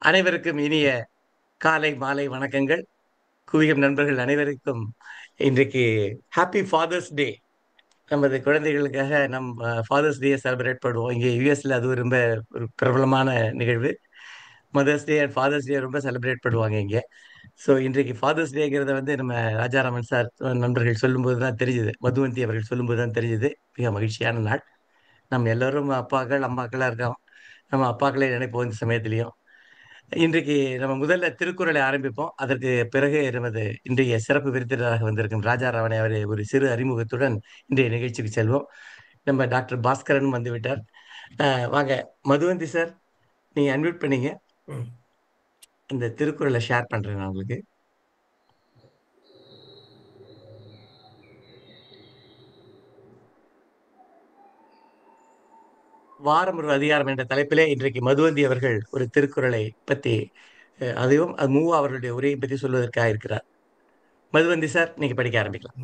அனைவருக்கும் இனிய காலை மாலை வணக்கங்கள். குவியம் நண்பர்கள் அனைவருக்கும் இன்றைக்கு ஹாப்பி ஃபாதர்ஸ் டே. நமது குழந்தைகளுக்காக ஃபாதர்ஸ் டே செலிப்ரேட் பண்ணுவோம். இங்கே யூஎஸ்ல அது ரொம்ப ஒரு பிரபலமான நிகழ்வு. மதர்ஸ் டே அண்ட் ஃபாதர்ஸ் டே ரொம்ப செலிப்ரேட் பண்ணுவாங்க இங்கே. ஸோ இன்றைக்கு ஃபாதர்ஸ் டேங்கிறத நம்ம ராஜாராமன் சார் நண்பர்கள் சொல்லும்போது தான் தெரிஞ்சுது, மதுவந்தி அவர்கள் சொல்லும்போது தான் தெரிஞ்சுது. மிக மகிழ்ச்சியான நாள். நம்ம எல்லாரும் அப்பாக்கள் அம்மாக்களாக இருக்கோம். நம்ம அப்பாக்களை நினைப்போம் இந்த சமயத்திலையும். இன்றைக்கு நம்ம முதல்ல திருக்குறளை ஆரம்பிப்போம். அதற்கு பிறகு நமது இன்றைய சிறப்பு விருந்தினராக வந்திருக்கும் ராஜாராமனை அவரை ஒரு சிறு அறிமுகத்துடன் இன்றைய நிகழ்ச்சிக்கு செல்வோம். நம்ம டாக்டர் பாஸ்கரன் வந்துவிட்டார். வாங்க மதுவந்தி சார், நீங்க அன்மியூட் பண்ணீங்க. இந்த திருக்குறளை ஷேர் பண்றேன் நான் உங்களுக்கு. வாரம் ஒரு அதிகாரம் என்ற தலைப்பிலே இன்றைக்கு மதுவந்தி அவர்கள் ஒரு திருக்குறளை பற்றி அதையும் அது மூவா அவர்களுடைய உரையை பற்றி சொல்வதற்காக இருக்கிறார். மதுவந்தி சார், நீங்க படிக்க ஆரம்பிக்கலாம்.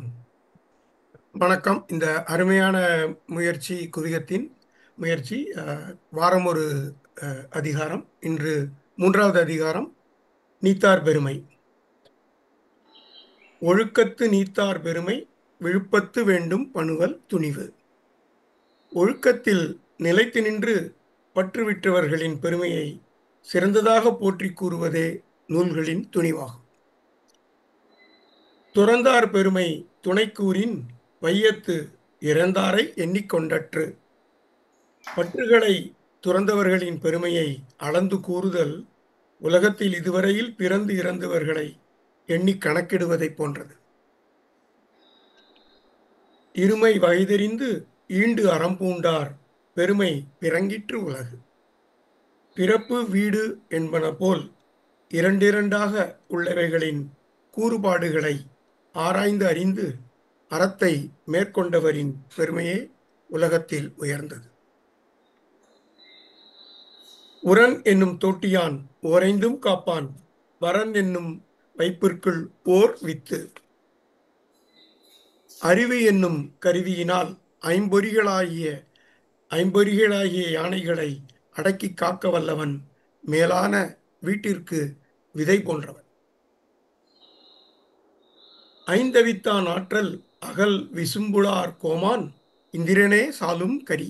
வணக்கம். இந்த அருமையான முயற்சி குவியத்தின் முயற்சி வாரம் ஒரு அதிகாரம். இன்று 3வது அதிகாரம், நீத்தார் பெருமை. ஒழுக்கத்து நீத்தார் பெருமை விழுப்பத்து வேண்டும் பணுவல் துணிவு. ஒழுக்கத்தில் நிலைத்து நின்று பற்றுவிட்டவர்களின் பெருமையை சிறந்ததாக போற்றி கூறுவதே நூல்களின் துணிவாகும். துறந்தார் பெருமை துணைக்கூறின் வையத்து இறந்தாரை எண்ணிக்கொண்டற்று. பற்றுகளை துறந்தவர்களின் பெருமையை அளந்து கூறுதல் உலகத்தில் இதுவரையில் பிறந்து இறந்தவர்களை எண்ணி கணக்கிடுவதை போன்றது. இருமை வகைதெறிந்து ஈண்டு அறம்பூண்டார் பெருமை பிறங்கிற்று உலகு. பிறப்பு வீடு என்பன போல் இரண்டிரண்டாக உள்ளவைகளின் கூறுபாடுகளை ஆராய்ந்து அறிந்து அறத்தை மேற்கொண்டவரின் பெருமையே உலகத்தில் உயர்ந்தது. உரன் என்னும் தோட்டியான் ஓரைந்தும் காப்பான் வரன் என்னும் வைப்பிற்குள் ஓர் வித்து. அறிவு என்னும் கருவியினால் ஐம்பொறிகளாகிய யானைகளை அடக்கி காக்க வல்லவன் மேலான வீட்டிற்கு விதை போன்றவன். ஐந்தவித்தான் ஆற்றல் அகல் விசும்புளார் கோமான் இந்திரனே சாலும் கரி.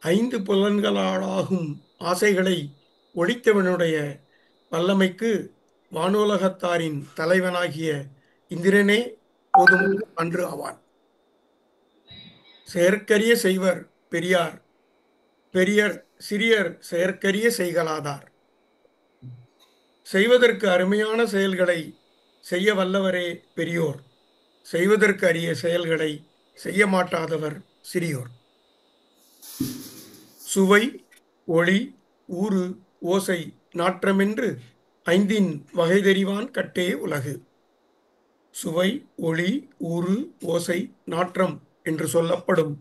5 புலன்களாலாகும் ஆசைகளை ஒழித்தவனுடைய வல்லமைக்கு வானுலகத்தாரின் தலைவனாகிய இந்திரனே போதும் அன்று ஆவான். செயற்கரிய செய்வர் பெரியார், பெரியர் சிறியர் செயற்கரிய செய்கலாதார். செய்வதற்கு அருமையான செயல்களை செய்ய வல்லவரே பெரியோர், செய்வதற்கு அரிய செயல்களை செய்ய மாட்டாதவர் சிறியோர். சுவை ஒளி ஊறு ஓசை நாற்றமென்று 5 வகைதெறிவான் கட்டே உலகு. சுவை ஒளி ஊறு ஓசை நாற்றம் என்று சொல்லப்படும்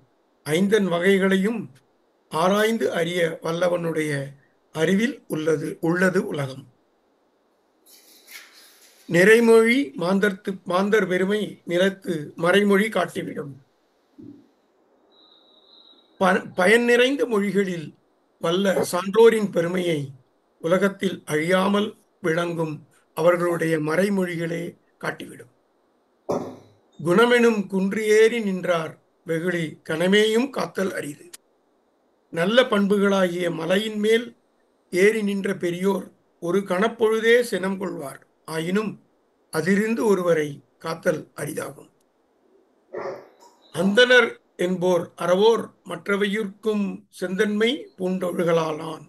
5 வகைகளையும் ஆராய்ந்து அறிய வல்லவனுடைய அறிவில் உள்ளது உலகம். நிறைமொழி மாந்தர் பெருமை நிலத்து மறைமொழி காட்டிவிடும். பயன் நிறைந்த மொழிகளில் வல்ல சான்றோரின் பெருமையை உலகத்தில் அழியாமல் விளங்கும் அவர்களுடைய மறைமொழிகளே காட்டிவிடும். குணமெனும் குன்று ஏறி நின்றார் வெகுளி கனமேயும் காத்தல் அரிது. நல்ல பண்புகளாகிய மலையின் மேல் ஏறி நின்ற பெரியோர் ஒரு கணப்பொழுதே சினம் கொள்வார். ஆயினும் அதிலிருந்து ஒருவரை காத்தல் அரிதாகும். அந்தனர் என்போர் அறவோர் மற்றவையுர்க்கும் செந்தன்மை பூண்டொழுகலானான்.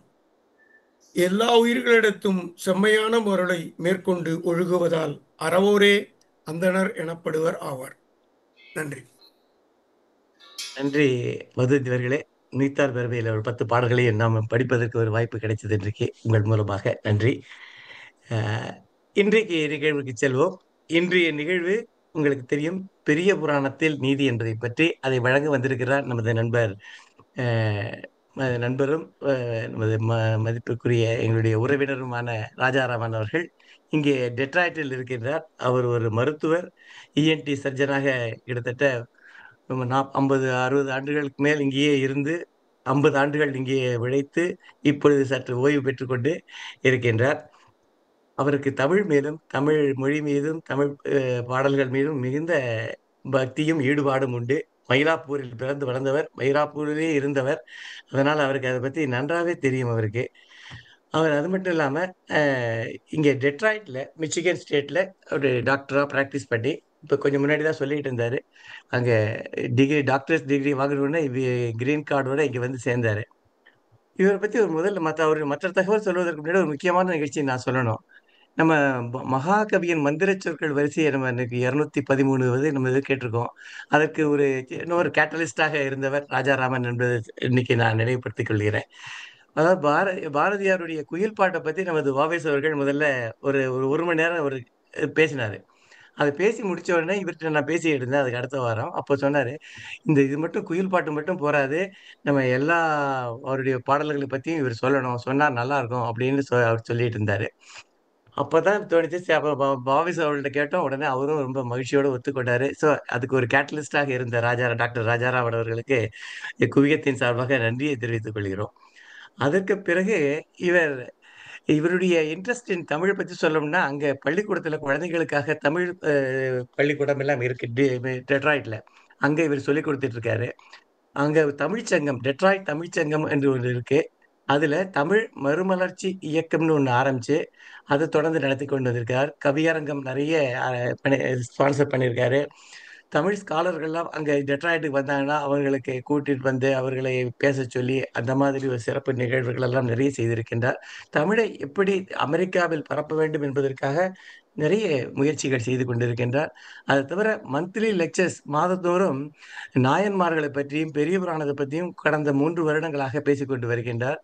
எல்லா உயிர்களிடத்தும் செம்மையான முறையை மேற்கொண்டு ஒழுகுவதால் அறவோரே அந்தனர் எனப்படுவர் ஆவார். நன்றி. நன்றி மதுவந்தி அவர்களே. நீத்தார் பெருமையில் ஒரு 10 பாடல்களையும் நாம் படிப்பதற்கு ஒரு வாய்ப்பு கிடைச்சது இன்றைக்கு உங்கள் மூலமாக. நன்றி. இன்றைக்கு நிகழ்வுக்கு செல்வோம். இன்றைய நிகழ்வு உங்களுக்கு தெரியும், பெரிய புராணத்தில் நீதி என்பதை பற்றி அதை வழங்க வந்திருக்கிறார் நமது நண்பரும் நமது மதிப்புக்குரிய எங்களுடைய உறவினருமான ராஜாராமன் அவர்கள் இங்கே டெட்ராய்டில் இருக்கின்றார். அவர் ஒரு மருத்துவர், இஎன்டி சர்ஜனாக கிட்டத்தட்ட 50-60 ஆண்டுகளுக்கு மேல் இங்கேயே இருந்து 50 ஆண்டுகள் இங்கே உழைத்து இப்பொழுது சற்று ஓய்வு பெற்றுக்கொண்டு இருக்கின்றார். அவருக்கு தமிழ் மீதும், தமிழ் மொழி மீதும், தமிழ் பாடல்கள் மீதும் மிகுந்த பக்தியும் ஈடுபாடும் உண்டு. மயிலாப்பூரில் பிறந்து வளர்ந்தவர், மயிலாப்பூரிலே இருந்தவர். அதனால் அவருக்கு அதை பத்தி நன்றாவே தெரியும் அவருக்கு. அவர் அது மட்டும் இல்லாம, அ இங்க டெட்ராய்ட்ல, மிச்சிகன் ஸ்டேட்ல ஒரு டாக்டரா பிராக்டிஸ் பண்ணி, இப்ப கொஞ்சம் முன்னாடி தான் சொல்லிட்டு இருந்தாரு. அங்க டாக்டர்ஸ் டிகிரி வாங்கணும்னே கிரீன் கார்டோட இங்க வந்து சேர்ந்தாரு. இவர பத்தி ஒரு முதல்ல மற்ற தகவல் சொல்வதற்கு முன்னாடி ஒரு முக்கியமான நிகழ்ச்சிய நான் சொல்லணும். நம்ம மகாகவியின் மந்திரச் சொற்கள் வரிசைய நம்ம இன்னைக்கு 213 வந்து நம்ம இது கேட்டிருக்கோம். அதற்கு இன்னொரு கேட்டலிஸ்ட்டாக இருந்தவர் ராஜாராமன் என்பது இன்னைக்கு நான் நினைவுபடுத்திக் கொள்கிறேன். அதாவது பாரதியாருடைய குயில் பாட்ட பத்தி நமது வ.வே.ஸ் அவர்கள் முதல்ல ஒரு ஒரு 1 மணி நேரம் பேசினாரு. அத பேசி முடிச்ச உடனே இவர்ட்ட நான் பேசிட்டு இருந்தேன் அதுக்கு அடுத்த வாரம். அப்ப சொன்னாரு, இது மட்டும் குயில் பாட்டு மட்டும் போறாது. நம்ம எல்லா அவருடைய பாடல்கள பத்தியும் இவர் சொல்லணும். சொன்னா நல்லாருக்கும் அப்படின்னு அவர் சொல்லிட்டு இருந்தாரு. அப்பதான் தோணுச்சு. சரி அப்ப பாவிஸ் அவர்கள்ட்ட கேட்டோம். உடனே அவரும் ரொம்ப மகிழ்ச்சியோட ஒத்துக்கொண்டாரு. அதுக்கு ஒரு கேட்டலிஸ்ட்டாக இருந்த டாக்டர் ராஜாராம் அவர்களுக்கு குவியத்தின் சார்பாக நன்றியை தெரிவித்துக் கொள்கிறோம். அதற்கு பிறகு இவர் இவருடைய இன்ட்ரெஸ்ட் இன் தமிழ பத்தி சொல்லணும்னா, அங்க பள்ளிக்கூடத்துல குழந்தைகளுக்காக தமிழ் பள்ளிக்கூடம் எல்லாம் இருக்கு. டெட்ராய்ட்ல. அங்க இவர் சொல்லிக் குடுத்துட்டு இருக்காரு. அங்க தமிழ்ச்சங்கம், டெட்ராய்ட் தமிழ்ச்சங்கம் என்று ஒண்ணு இருக்கு. அதுல தமிழ் மறுமலர்ச்சி இயக்கம்னு ஒண்ணு ஆரம்பிச்சு, அத தொடர்ந்து நடத்திக் கொண்டு வந்திருக்கார். கவியரங்கம் நெறைய அ பண்ணி ஸ்பான்சர் பண்ணியிருக்காரு. தமிழ் ஸ்காலர்கள்லாம் அங்க டெட்ராய்டுக்கு வந்தாங்கன்னா, அவங்களுக்கு கூட்டிட்டு வந்து அவர்களை பேசச் சொல்லி, அந்த மாதிரி ஒரு சிறப்பு நிகழ்வுகள் எல்லாம் நிறைய செய்திருக்கின்றார். தமிழை எப்படி அமெரிக்காவில் பரப்ப வேண்டும் என்பதற்காக நிறைய முயற்சிகள் செய்து கொண்டிருக்கின்றார். அது தவிர மந்த்லி லெக்சர்ஸ் மாதந்தோறும் நாயன்மார்களைப் பற்றியும், பெரிய புராணத்தைப் பத்தியும் கடந்த 3 வருடங்களாக பேசிக்கொண்டு வருகின்றார்.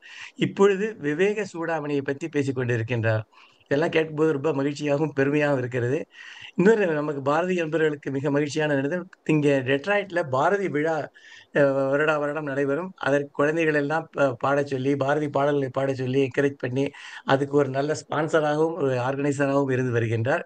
இப்பொழுது விவேக சூடாமணியைப் பத்தி பேசிக் கொண்டிருக்கின்றார். இதெல்லாம் கேட்கும்போது ரொம்ப மகிழ்ச்சியாகவும், பெருமையாகவும் இருக்கிறது. இன்னொரு நமக்கு பாரதி நண்பர்களுக்கு மிக மகிழ்ச்சியான நினைவு, இங்க டெட்ராய்ட்ல பாரதி விழா வருடா வருடம் நடைபெறும். அதற்கு குழந்தைகள் எல்லாம் பாடச் சொல்லி, பாரதி பாடல்களை பாடச் சொல்லி என்கரேஜ் பண்ணி, அதுக்கு ஒரு நல்ல ஸ்பான்சராகவும், ஒரு ஆர்கனைசராகவும் இருந்து வருகின்றார்.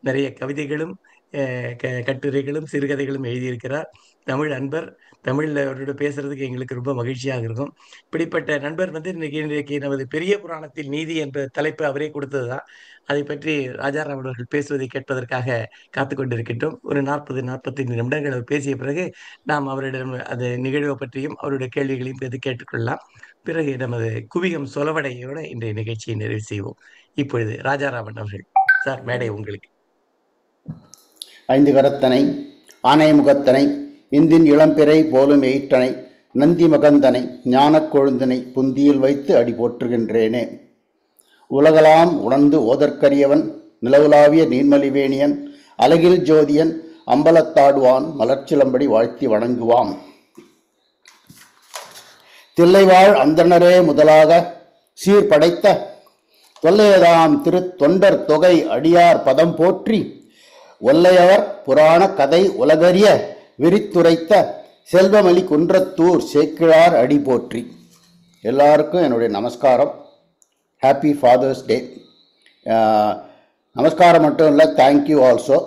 நிறைய கவிதைகளும், அ க கட்டுரைகளும், சிறுகதைகளும் எழுதியிருக்கிறார். தமிழ் அன்பர். தமிழ்ல அவரோட பேசுறதுக்கு எங்களுக்கு ரொம்ப மகிழ்ச்சியாக இருக்கும். இப்படிப்பட்ட நண்பர் வந்து இன்றைக்கு நமது பெரிய புராணத்தில் நீதி என்ற தலைப்பு அவரே கொடுத்ததுதான். அதைப் பற்றி ராஜாராம் அவர்கள் பேசுவதை கேட்பதற்காக காத்துக் கொண்டிருக்கின்றோம். ஒரு 40, 45 நிமிடங்கள் அவர் பேசிய பிறகு, நாம் அவரிடம் அந்த நிகழ்வு பற்றியும், அவருடைய கேள்விகளையும் கேட்டுக்கொள்ளலாம். பிறகு நமது குவியம் சொலவடையோட இன்றைய நிகழ்ச்சியை நிறைவு செய்வோம். இப்பொழுது ராஜாராமன் அவர்கள். சார், மேடை உங்களுக்கு. 5 கரத்தனை ஆனை முகத்தனை இந்தின் இளம்பிறை போலும் எயிற்றனை நந்தி மகந்தனை ஞானக் கொழுந்தனை புந்தியில் வைத்து அடி போற்றுகின்றேனே. உலகலாம் உணர்ந்து ஓதற்கரியவன் நிலவுலாவிய நீர்மலிவேணியன் அலகில் ஜோதியன் அம்பலத்தாடுவான் மலர்ச்சிலம்படி வாழ்த்தி வணங்குவான். தில்லைவாழ் அந்தணரே முதலாக சீர்படைத்த தொல்லையதாம் திரு தொண்டர் தொகை அடியார் பதம் போற்றி ஒல்லையவர் புராண கதை உலகறிய விரித்துரைத்த செல்வமலி குன்றத்தூர் சேக்கிழார் அடி போற்றி. எல்லாருக்கும் என்னுடைய நமஸ்காரம். ஹாப்பி ஃபாதர்ஸ் டே. நமஸ்காரம் மட்டும் இல்லை, தேங்க்யூ ஆல்சோ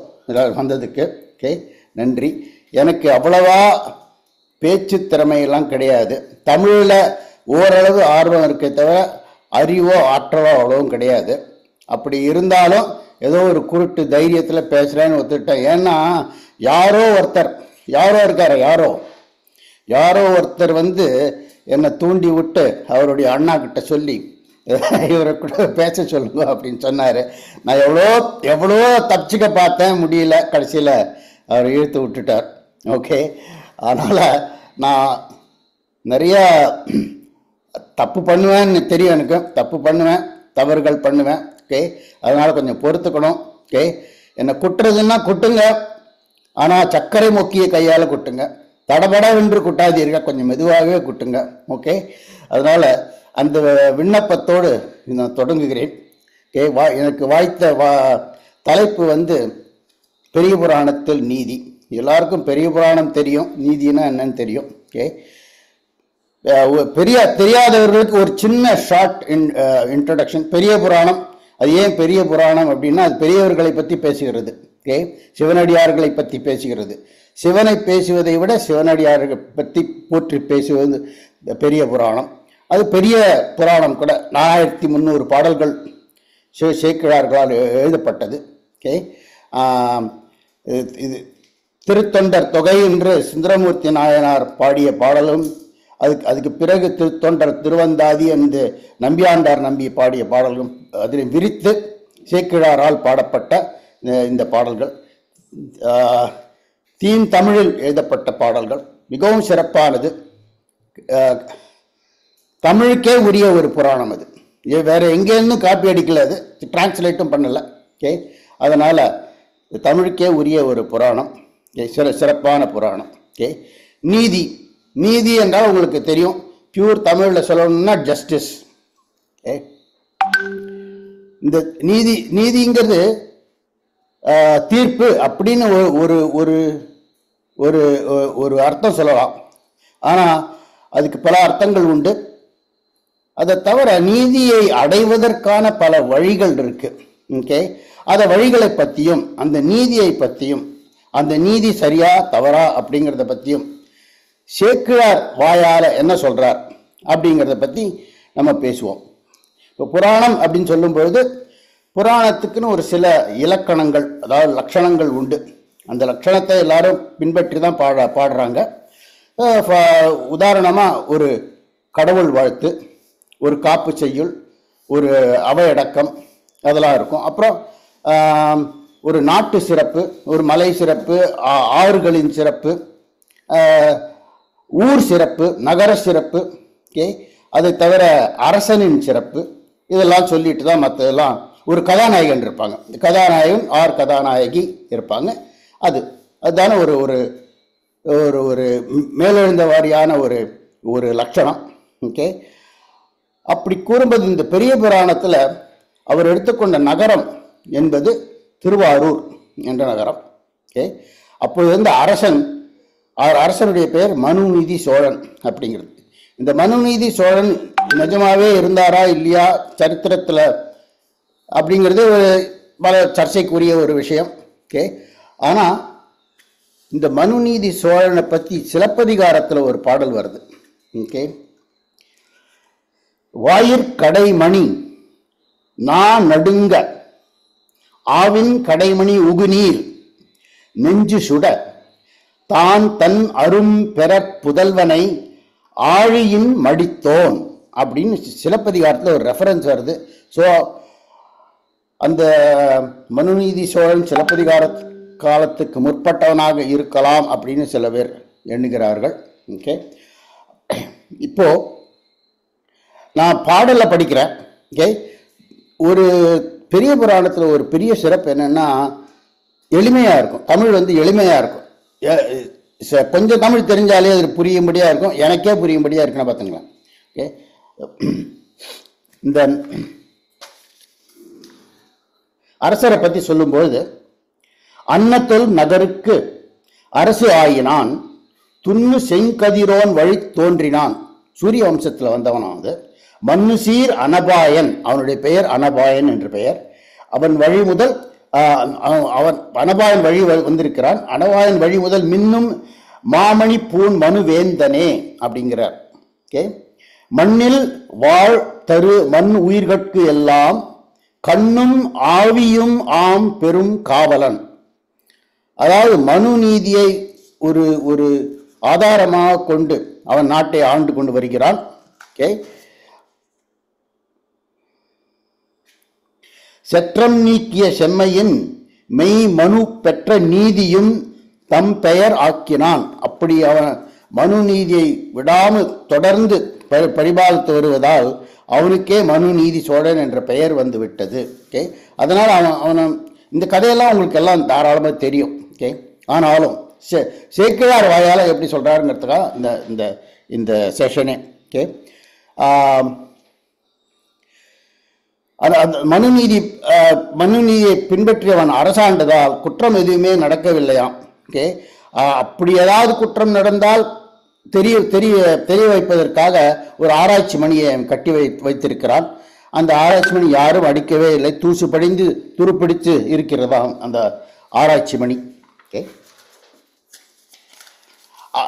வந்ததுக்கு. ஓகே, நன்றி. எனக்கு அவ்வளவா பேச்சு திறமையெல்லாம் கிடையாது. தமிழில் ஓரளவு ஆர்வம் இருக்கே தவிர அறிவோ ஆற்றலோ அவ்வளவும் கிடையாது. அப்படி இருந்தாலும் ஏதோ ஒரு குருட்டு தைரியத்தில் பேசுகிறேன்னு ஒத்துக்கிட்டேன். ஏன்னா யாரோ இருக்கார், யாரோ ஒருத்தர் வந்து என்னை தூண்டி விட்டு அவருடைய அண்ணா கிட்ட சொல்லி இவரை கூட பேச சொல்லுங்க அப்படின்னு சொன்னார். நான் எவ்வளோ தப்பிச்சுக்க பார்த்தேன், முடியல. கடைசியில் அவர் இழுத்து விட்டுட்டார். ஓகே, அதனால் நான் நிறையா தப்பு பண்ணுவேன்னு தெரியும். எனக்கு தப்பு பண்ணுவேன், தவறுகள் பண்ணுவேன். ஓகே, அதனால் கொஞ்சம் பொறுத்துக்கணும். ஓகே, என்னை குட்டுறதுன்னா குட்டுங்க, ஆனால் சர்க்கரை மொக்கிய கையால் குட்டுங்க. தடபடவென்று குட்டாதீர்கள், கொஞ்சம் மெதுவாகவே குட்டுங்க. ஓகே, அதனால் அந்த விண்ணப்பத்தோடு நான் தொடங்குகிறேன். ஓகே, எனக்கு வாய்த்த தலைப்பு வந்து பெரிய புராணத்தில் நீதி. எல்லாருக்கும் பெரிய புராணம் தெரியும், நீதினா என்னன்னு தெரியும். ஓகே, தெரியாதவர்களுக்கு ஒரு சின்ன ஷார்ட் இன்ட்ரடக்ஷன். பெரிய புராணம், அது ஏன் பெரிய புராணம் அப்படின்னா, அது பெரியவர்களை பற்றி பேசுகிறது. ஓகே, சிவனடியார்களை பற்றி பேசுகிறது. சிவனை பேசுவதை விட சிவனடியார்களை பற்றி போற்றி பெரிய புராணம். அது பெரிய புராணம் கூட 4300 பாடல்கள் சேக்கிழார்களால் எழுதப்பட்டது. ஓகே, இது திருத்தொண்டர் தொகை என்று சுந்தரமூர்த்தி நாயனார் பாடிய பாடலும், அதுக்கு பிறகு திருத்தொண்டர் திருவந்தாதி என்று நம்பியாண்டார் நம்பி பாடிய பாடல்களும் அதில் விரித்து சேக்கிழாரால் பாடப்பட்ட இந்த பாடல்கள் தமிழில் எழுதப்பட்ட பாடல்கள் மிகவும் சிறப்பானது. தமிழுக்கே உரிய ஒரு புராணம் அது. வேற எங்கேருந்து காப்பி அடிக்கல, அது டிரான்ஸ்லேட்டும் பண்ணல. ஓகே, அதனால தமிழுக்கே உரிய ஒரு புராணம், சிறப்பான புராணம். ஓகே, நீதி நீதி என்றால் உங்களுக்கு தெரியும், பியூர் தமிழில் சொல்லணும்னா ஜஸ்டிஸ். ஓகே, இந்த நீதிங்கிறது தீர்ப்பு அப்படின்னு ஒரு ஒரு ஒரு ஒரு அர்த்தம் சொல்லலாம். ஆனால் அதுக்கு பல அர்த்தங்கள் உண்டு. அதை தவிர நீதியை அடைவதற்கான பல வழிகள் இருக்கு. ஓகே, அந்த வழிகளை பற்றியும் அந்த நீதியை பற்றியும் அந்த நீதி சரியா தவறா அப்படிங்கிறத பற்றியும் சேக்கிழார் வாயால் என்ன சொல்றார் அப்படிங்கிறத பற்றி நம்ம பேசுவோம். இப்போ புராணம் அப்படின்னு சொல்லும் பொழுது புராணத்துக்குன்னு ஒரு சில இலக்கணங்கள், அதாவது லட்சணங்கள் உண்டு. அந்த லட்சணத்தை எல்லாரும் பின்பற்றி தான் பாடுறாங்க. உதாரணமாக ஒரு கடவுள் வாழ்த்து, ஒரு காப்பு செய்யுள், ஒரு அவையடக்கம், அதெல்லாம் இருக்கும். அப்புறம் ஒரு நாட்டு சிறப்பு, ஒரு மலை சிறப்பு, ஆறுகளின் சிறப்பு, ஊர் சிறப்பு, நகர சிறப்பு. ஓகே, அதை தவிர அரசனின் சிறப்பு, இதெல்லாம் சொல்லிட்டு தான் மற்றதெல்லாம். ஒரு கதாநாயகன் இருப்பாங்க, கதாநாயகன் ஆர் கதாநாயகி இருப்பாங்க. அதுதானே ஒரு ஒரு ஒரு மேலெழுந்த வாரியான ஒரு ஒரு லட்சணம். ஓகே, அப்படி கூறும்போது இந்த பெரிய புராணத்தில் அவர் எடுத்துக்கொண்ட நகரம் என்பது திருவாரூர் என்ற நகரம். ஓகே, அப்போது இருந்த அரசனுடைய பெயர் மனுநீதி சோழன் அப்படிங்கிறது. இந்த மனுநீதி சோழன் நிஜமாவே இருந்தாரா இல்லையா சரித்திரத்தில் அப்படிங்கிறது பல சர்ச்சைக்குரிய ஒரு விஷயம். ஓகே, ஆனால் இந்த மனுநீதி சோழனை பற்றி சிலப்பதிகாரத்தில் ஒரு பாடல் வருது. ஓகே, வாயிற்கடைமணி நான் நடுங்க ஆவின் கடைமணி உகுநீர் நெஞ்சு சுட தான் தன் அரும் பெற புதல்வனை ஆழியின் மடித்தோன் அப்படின்னு சிலப்பதிகாரத்தில் ஒரு ரெஃபரன்ஸ் வருது. ஸோ அந்த மனுநீதி சோழன் சிலப்பதிகார காலத்துக்கு முற்பட்டவனாக இருக்கலாம் அப்படின்னு சில பேர் எண்ணுகிறார்கள். ஓகே, இப்போ நான் பாடலை படிக்கிறேன். ஓகே, ஒரு பெரிய புராணத்தில் ஒரு பெரிய சிறப்பு என்னன்னா எளிமையாக இருக்கும். தமிழ் எளிமையாக இருக்கும். கொஞ்சம் தமிழ் தெரிஞ்சாலே அது புரியும்படியாக இருக்கும். எனக்கே புரியும்படியாக இருக்குன்னு பார்த்துங்களேன். ஓகே, இந்த அரசரை பற்றி சொல்லும்பொழுது, அன்னத்தொல் நகருக்கு அரசு ஆயினான் துண்ணு செங்கதிரோன் வழி தோன்றினான். சூரிய வம்சத்தில் வந்தவனாவது. மண்ணு சீர் அனபாயன், அவனுடைய பெயர் அனபாயன் என்று பெயர். அவன் வழி முதல் அவன் அனபாயன் வழி வந்திருக்கிறான். அனபாயன் வழி முதல் மின்னும் மாமணி பூன் மனுவேந்தனே அப்படிங்கிறார். ஓகே, மண்ணில் வாழ் தரு மண் உயிர்கட்கு எல்லாம் கண்ணும் ஆவியும் ஆம் பெரும் காவலன். அதாவது மனு நீதியை ஒரு ஒரு ஆதாரமாக கொண்டு அவன் நாட்டை ஆண்டு கொண்டு வருகிறான். ஓகே, செற்றம் நீக்கிய செம்மையின் மெய் மனு பெற்ற நீதியும் தம் பெயர் ஆக்கினான். அப்படி அவன் மனு நீதியை விடாமல் தொடர்ந்து பரிபாலித்து வருவதால் அவனுக்கே மனு நீதி சோழன் என்ற பெயர் வந்து விட்டது. ஓகே, அதனால் அவன் இந்த கதையெல்லாம் உங்களுக்கு எல்லாம் தாராளமாக தெரியும். ஓகே, ஆனாலும் சேக்கிழார் வாயால் எப்படி சொல்கிறாருங்கிறதுக்காக இந்த இந்த இந்த செஷனே. ஓகே, அந்த மனுநீதியை பின்பற்றியவன் அரசாண்டதால் குற்றம் எதுவுமே நடக்கவில்லையாம். ஓகே, அப்படி ஏதாவது குற்றம் நடந்தால் தெரிய வைப்பதற்காக ஒரு ஆராய்ச்சி மணியை கட்டி வைத்திருக்கிறான். அந்த ஆராய்ச்சி மணி யாரும் அடிக்கவே இல்லை, தூசு படிந்து துருப்பிடித்து இருக்கிறதாம் அந்த ஆராய்ச்சி மணி. ஓகே,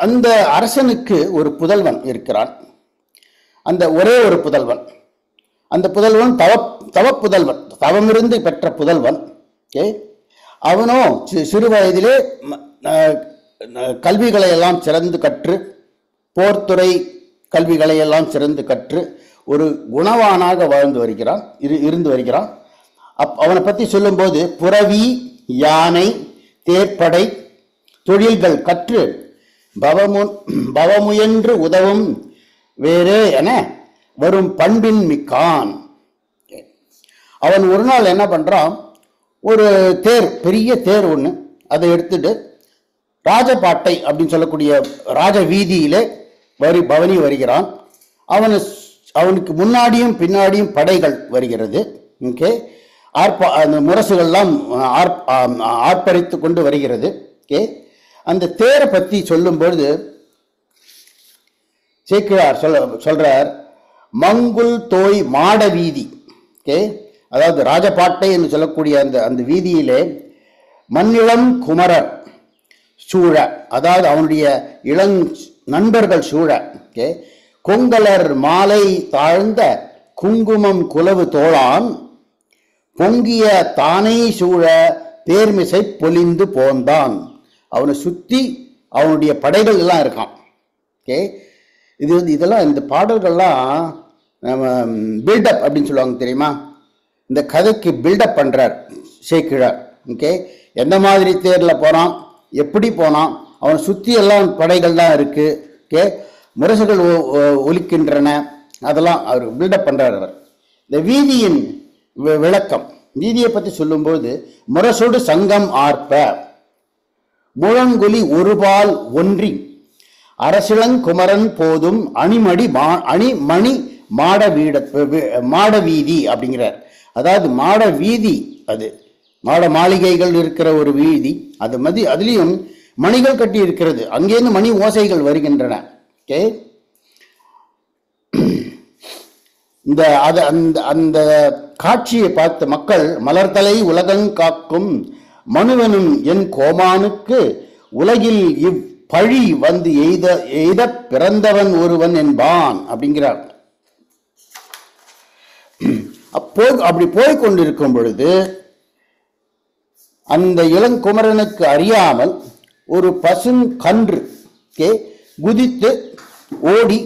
அந்த அரசனுக்கு ஒரு புதல்வன் இருக்கிறான். அந்த ஒரே ஒரு புதல்வன். அந்த புதல்வன் தவ புதல்வன், தவமிருந்து பெற்ற புதல்வன். ஓகே, அவனும் சிறு வயதிலே கல்விகளை எல்லாம் சிறந்து கற்று, போர்த்துறை கல்விகளை எல்லாம் சிறந்து கற்று ஒரு குணவானாக இருந்து வருகிறான். அவனை பற்றி சொல்லும்போது, புரவி, யானை, தேர்ப்படை தொழில்கள் கற்று பவமுயன்று உதவும் வேறே என வரும் பண்பின் மிக்கான். அவன் ஒரு நாள் என்ன பண்றான், ஒரு தேர், பெரிய தேர் ஒன்று, அதை எடுத்துட்டு ராஜபாட்டை அப்படின்னு சொல்லக்கூடிய ராஜ வீதியிலே பவனி வருகிறான். அவனுக்கு முன்னாடியும் பின்னாடியும் படைகள் வருகிறது. ஓகே, அந்த முரசுகள்லாம் ஆர்ப்பரித்து கொண்டு வருகிறது. ஓகே, அந்த தேரை பற்றி சொல்லும்பொழுது சேக்கிழார் சொல்றார், மங்குல் தோய் மாட வீதி. ஓகே, அதாவது ராஜபாட்டை என்று சொல்லக்கூடிய அந்த வீதியிலே மண்ணிளம் குமரர் சூழ, அதாவது அவனுடைய இளங் நண்பர்கள் சூழ, ஓகே, கொங்கலர் மாலை தாழ்ந்த குங்குமம் குலவு தோளான் பொங்கிய தானை சூழ பேர்மிசை பொலிந்து போந்தான். அவனை சுற்றி அவனுடைய படைகள் எல்லாம் இருக்கான். ஓகே, இதெல்லாம் இந்த பாடல்கள்லாம் நம்ம பில்டப் அப்படின்னு சொல்லுவாங்க தெரியுமா, இந்த கதைக்கு பில்டப் பண்றார் சேக்கிழார். ஓகே, எந்த மாதிரி தேரில் போறான், எப்படி போனான், அவனை சுற்றி எல்லாம் படைகள் தான் இருக்கு. ஓகே, முரசுகள் ஒலிக்கின்றன, அதெல்லாம் அவர் பில்டப் பண்றார். அவர் இந்த வீதியின் விளக்கம், வீதியை பற்றி சொல்லும்போது, முரசோடு சங்கம் ஆர்ப்ப முழங்குலி ஒருபால் ஒன்றி அரசிளங்குமரன் போதும் அணிமணி மாட வீதி அப்படிங்கிறார். அதாவது மாட வீதி, அது மாட மாளிகைகள் இருக்கிற ஒரு வீதி, அதுலேயும் மணிகள் கட்டி இருக்கிறது, அங்கேருந்து மணி ஓசைகள் வருகின்றன. ஓகே, அந்த காட்சியை பார்த்த மக்கள், மலர்தலை உலகங் காக்கும் மனுவனும் என் கோமானுக்கு உலகில் பழி வந்து எய்த பிறந்தவன் ஒருவன் என்பான் அப்படிங்கிறார். அப்படி போய்கொண்டிருக்கும் பொழுது அந்த இளங்குமரனுக்கு அறியாமல் ஒரு பசுங்கன்று குதித்து ஓடி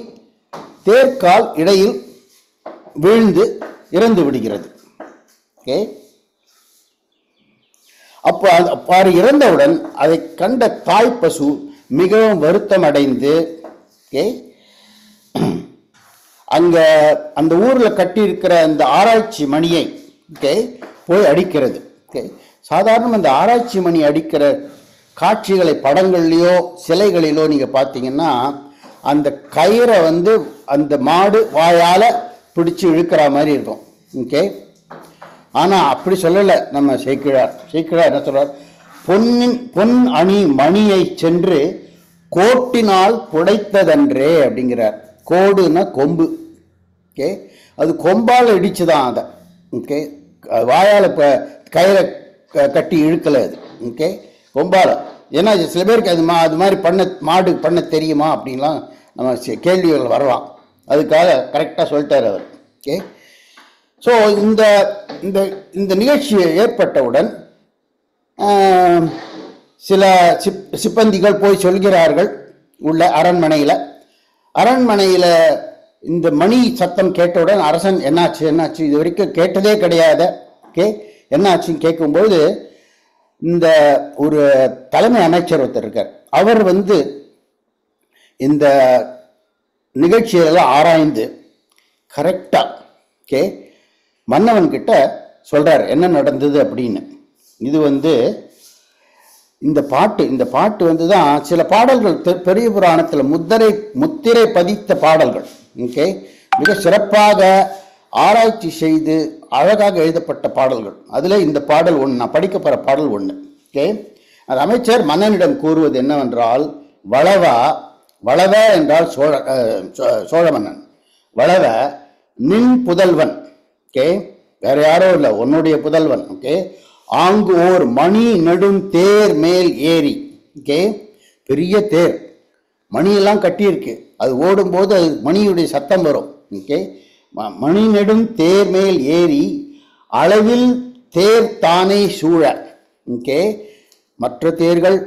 தேர்கால் இடையில் வீழ்ந்து இறந்து விடுகிறது. அப்போ இறந்தவுடன் அதை கண்ட தாய் பசு மிகவும் வருத்தம் அடைந்து அங்க அந்த ஊர்ல கட்டி இருக்கிற அந்த ஆராய்ச்சி மணியை போய் அடிக்கிறது. சாதாரண அந்த ஆராய்ச்சி மணி அடிக்கிற காட்சிகளை படங்கள்லையோ சிலைகளிலோ நீங்க பார்த்தீங்கன்னா, அந்த கயிறை அந்த மாடு வாயால பிடிச்சு இழுக்கிற மாதிரி இருக்கும். ஓகே, ஆனா அப்படி சொல்லலை நம்ம சேக்கிழார். என்ன சொல்றார், பொன் அணி மணியை சென்று கோட்டினால் புடைத்ததன்றே அப்படிங்கிறார். கோடுன்னா கொம்பு. ஓகே, அது கொம்பால் இடிச்சுதான் அதை. ஓகே, வாயால கயிறை கட்டி இழுக்கலை அது. ஓகே, கொம்பால. ஏன்னா சில பேருக்கு அது மாதிரி மாடு பண்ண தெரியுமா அப்படின்லாம் நம்ம கேள்விகள் வரலாம். அதுக்காக கரெக்டாக சொல்லிட்டார் அவர். ஓகே, ஸோ இந்த நிகழ்ச்சி ஏற்பட்டவுடன் சில சிப்பந்திகள் போய் சொல்கிறார்கள் உள்ள அரண்மனையில் இந்த மணி சத்தம் கேட்டவுடன் அரசன் என்னாச்சு இது வரைக்கும் கேட்டதே கிடையாது. ஓகே, என்னாச்சுன்னு கேட்கும்போது இந்த ஒரு தலைமை அமைச்சர் ஒருத்தர் இருக்கார். அவர் இந்த நிகழ்ச்சியெல்லாம் ஆராய்ந்து கரெக்டா மன்னவன் கிட்ட சொல்றார் என்ன நடந்தது அப்படின்னு. இது இந்த பாட்டு தான் சில பாடல்கள் பெரிய புராணத்தில் முத்திரை பதித்த பாடல்கள். ஓகே, மிக சிறப்பாக ஆராய்ச்சி செய்து அழகாக எழுதப்பட்ட பாடல்கள். அதுல இந்த பாடல் ஒன்று, நான் படிக்க போற பாடல் ஒன்று. ஓகே, அது அமைச்சர் மன்னனிடம் கூறுவது என்னவென்றால், வளவ என்றால் சோழ மன்னன். வளவ நின் புதல்வன். ஓகே, வேற யாரோ இல்லை, உன்னுடைய புதல்வன். ஓகே, ஆங்கு ஓர் மணி நெடும் தேர் மேல் ஏறி. ஓகே, பெரிய தேர், மணியெல்லாம் கட்டியிருக்கு, அது ஓடும்போது அது மணியுடைய சத்தம் வரும். ஓகே. மணி நெடும் தேர் மேல் ஏறி அளவில் தேர் தானே சூழ. ஓகே. மற்ற தேர்கள்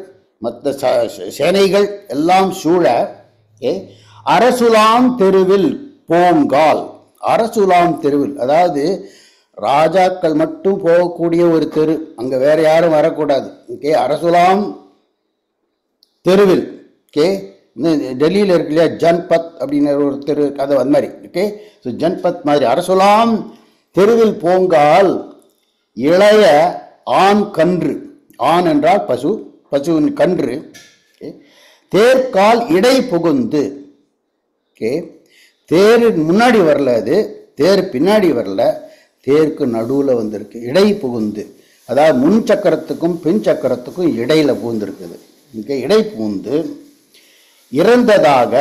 மற்ற சேனைகள் எல்லாம் சூழ. ஓகே. அரசுலாம் தெருவில் போங்கால். அரசுலாம் தெருவில், அதாவது ராஜாக்கள் மட்டும் போகக்கூடிய ஒரு தெரு, அங்க வேற யாரும் வரக்கூடாது. ஓகே. அரசுலாம் தெருவில். ஓகே. டெல்லியில் இருக்கு இல்லையா ஜன்பத் அப்படின்னு ஒரு தெரு, அது அந்த மாதிரி. ஓகே. ஸோ ஜன்பத் மாதிரி அரசுலாம் தெருவில் போங்கால் இளைய ஆண் கன்று. ஆண் என்றால் பசு, பசுவின் கன்று. தேர்கால் இடை புகுந்து. ஓகே. தேர் முன்னாடி வரல, அது தேர் பின்னாடி வரல, தேருக்கு நடுவில் வந்திருக்கு, இடை புகுந்து. அதாவது முன் சக்கரத்துக்கும் பின் சக்கரத்துக்கும் இடையில புகுந்திருக்குது. ஓகே. இடை புகுந்து இறந்ததாக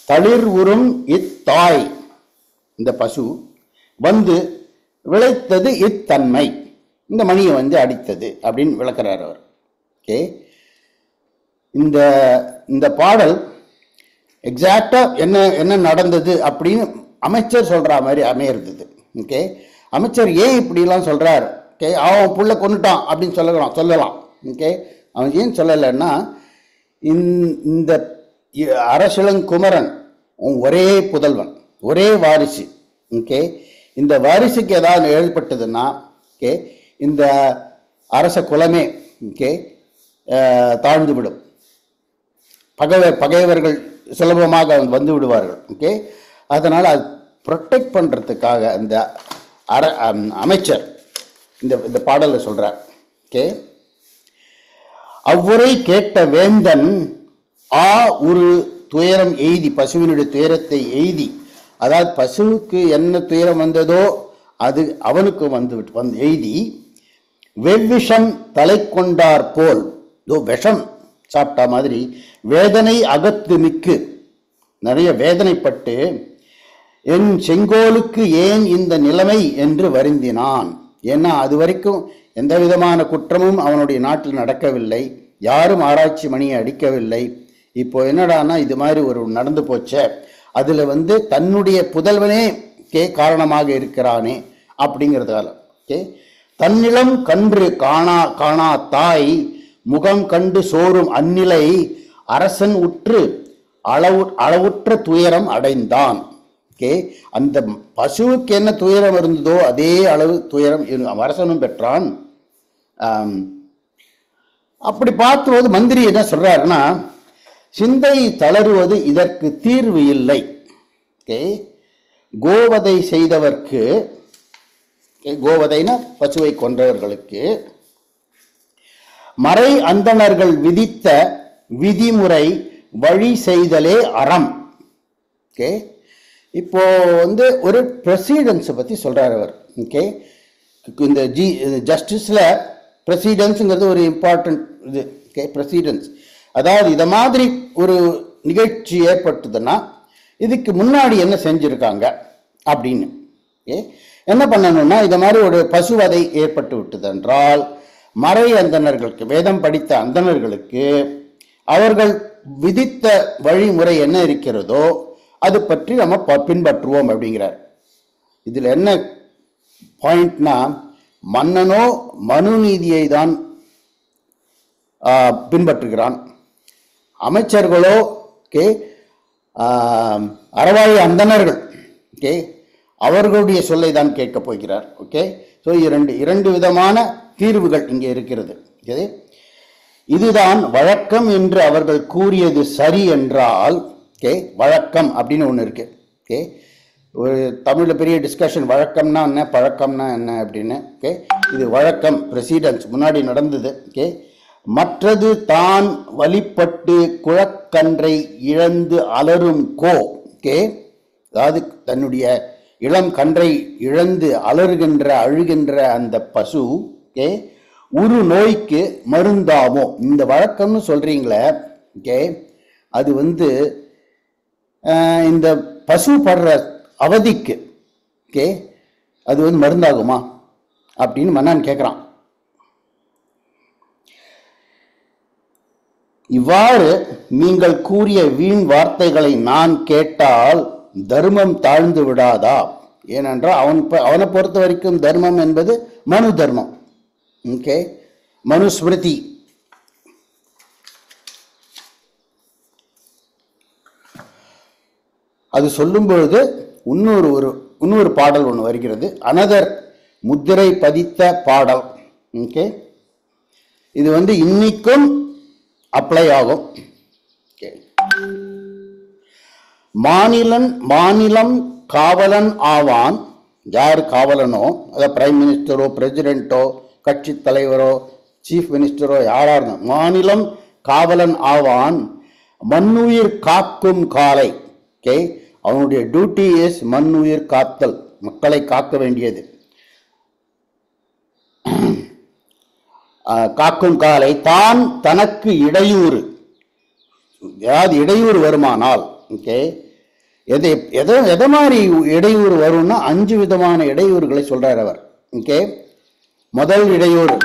தளிர் உறும் இத்தாய், இந்த பசு வந்து விளைத்தது இத்தன்மை, இந்த மணியை வந்து அடித்தது அப்படின்னு விளக்குறார் அவர். ஓகே. இந்த பாடல் எக்ஸாக்டா என்ன என்ன நடந்தது அப்படின்னு அமைச்சர் சொல்ற மாதிரி அமையிறது. ஓகே. அமைச்சர் ஏன் இப்படிலாம் சொல்றார்? ஓகே. அவன் புள்ள கொண்டுட்டான் அப்படின்னு சொல்லலாம். ஓகே. அவன் ஏன் சொல்லலைன்னா, இந்த அரசிளங்குமரன் ஒரே புதல்வன், ஒரே வாரிசு. ஓகே. இந்த வாரிசுக்கு ஏதாவது ஏற்பட்டதுன்னா, ஓகே, இந்த அரச குலமே ஓகே தாழ்ந்து விடும். பகைவர்கள் சுலபமாக வந்து விடுவார்கள். ஓகே. அதனால் அது ப்ரொடெக்ட் பண்ணுறதுக்காக அந்த அமைச்சர் இந்த பாடலை சொல்கிறார். ஓகே. அவ்வுரை கேட்ட வேந்தன் ஒரு துயரம் எய்தி, பசுவினுடைய துயரத்தை எய்தி, அதாவது பசுவுக்கு என்ன துயரம் வந்ததோ அது அவனுக்கு வந்து எய்தி, வெவ்விஷம் தலை கொண்டார் போல், விஷம் சாப்பிட்டா மாதிரி வேதனை அகத்து மிக்கு, நிறைய வேதனைப்பட்டு, என் செங்கோலுக்கு ஏன் இந்த நிலைமை என்று வருந்தினான். ஏன்னா அது வரைக்கும் எந்த விதமான குற்றமும் அவனுடைய நாட்டில் நடக்கவில்லை, யாரும் ஆராய்ச்சி மணியை அடிக்கவில்லை. இப்போ என்னடானா இது மாதிரி ஒரு நடந்து போச்சே, அதுல வந்து தன்னுடைய புதல்வனே காரணமாக இருக்கிறானே அப்படிங்கிறதால. ஓகே. தன்னிலம் கன்று காணா தாய் முகம் கண்டு சோறும் அந்நிலை அரசன் உற்று அளவுற்ற துயரம் அடைந்தான். ஓகே. அந்த பசுவுக்கு என்ன துயரம் இருந்ததோ அதே அளவு துயரம் அரசனும் பெற்றான். அப்படி பார்க்கும்போது மந்திரி என்ன சொல்றாருன்னா, சிந்தை தளருவது இதற்கு தீர்வு இல்லை. ஓகே. கோவதை செய்தவர்க்கு, கோவதைனா பசுவை கொன்றவர்களுக்கு, மறை அந்தணர்கள் விதித்த விதிமுறை வழி செய்தலே அறம். ஓகே. இப்போ வந்து ஒரு பிரசிடன்ஸ் பத்தி சொல்றாரு அவர். ஓகே. இந்த ஜஸ்டிஸ்ல பிரசிடன்ஸ்ங்கிறது ஒரு இம்பார்ட்டன்ட் இது. ஓகே. பிரசிடன்ஸ் அதாவது இத மாதிரி ஒரு நிகழ்ச்சி ஏற்பட்டதுன்னா இதுக்கு முன்னாடி என்ன செஞ்சிருக்காங்க அப்படின்னு. ஓகே. என்ன பண்ணணும்னா, இத மாதிரி ஒரு பசுவதை ஏற்பட்டு விட்டது என்றால் மறை அந்தணர்களுக்கு, வேதம் படித்த அந்தணர்களுக்கு அவர்கள் விதித்த வழிமுறை என்ன இருக்கிறதோ அது பற்றி நம்ம பின்பற்றுவோம் அப்படிங்கிறார். இதுல என்ன பாயிண்ட்னா, மன்னனோ மனு நீதியை தான் பின்பற்றுகிறான், அமைச்சர்களோ ஓகே அறவாழி அந்தணர்கள் ஓகே அவர்களுடைய சொல்லை தான் கேட்க போகிறார். ஓகே. ஸோ இரண்டு விதமான தீர்வுகள் இங்கே இருக்கிறது. இதுதான் வழக்கம் என்று அவர்கள் கூறியது சரி என்றால், ஓகே, வழக்கம் அப்படின்னு ஒன்று இருக்கு. ஓகே. ஒரு தமிழில் பெரிய டிஸ்கஷன், வழக்கம்னா என்ன பழக்கம்னா என்ன அப்படின்னு. ஓகே. இது வழக்கம், பிரசிடன்ஸ், முன்னாடி நடந்தது. ஓகே. மற்றது தான் வழிபட்டு குழக்கன்றை இழந்து அலரும் கோ. ஓகே. அதாவது தன்னுடைய இளம் கன்றை இழந்து அலறுகின்ற அழுகின்ற அந்த பசு ஓகே ஒரு நோய்க்கு மருந்தாமோ. இந்த வழக்கம்னு சொல்றீங்களே ஓகே, அது வந்து இந்த பசு படுற அவதிக்கு ஓகே அது வந்து மருந்தாகுமா அப்படின்னு மன்னன் கேட்குறான். இவ்வாறு நீங்கள் கூறிய வீண் வார்த்தைகளை நான் கேட்டால் தர்மம் தாழ்ந்து விடாதா? ஏனென்றால் அவனை பொறுத்த வரைக்கும் தர்மம் என்பது மனு தர்மம். ஓகே, மனுஸ்மிருதி. அது சொல்லும் பொழுது இன்னொரு பாடல் ஒன்று வருகிறது, அனதர் முத்திரை பதித்த பாடல். ஓகே, இது இன்னைக்கும் அப்ளை ஆகும். மாநிலம் காவலன் ஆவான். யார் காவலனோ, அதாவது பிரைம் மினிஸ்டரோ பிரசிடென்ட்டோ கட்சி தலைவரோ சீஃப் மினிஸ்டரோ யாரா இருந்தாலும் மாநிலம் காவலன் ஆவான். மண்ணுயிர் காக்கும் காலை. ஓகே, அவனுடைய டியூட்டி இஸ் மண்ணுயிர் காத்தல், மக்களை காக்க வேண்டியது. காக்கும் காலை தான் தனக்கு இடையூறு, ஏதாவது இடையூறு வருமானால், ஓகே, எதை மாதிரி இடையூறு வரும்னா 5 விதமான இடையூறுகளை சொல்றார் அவர். ஓகே, முதல் இடையூறு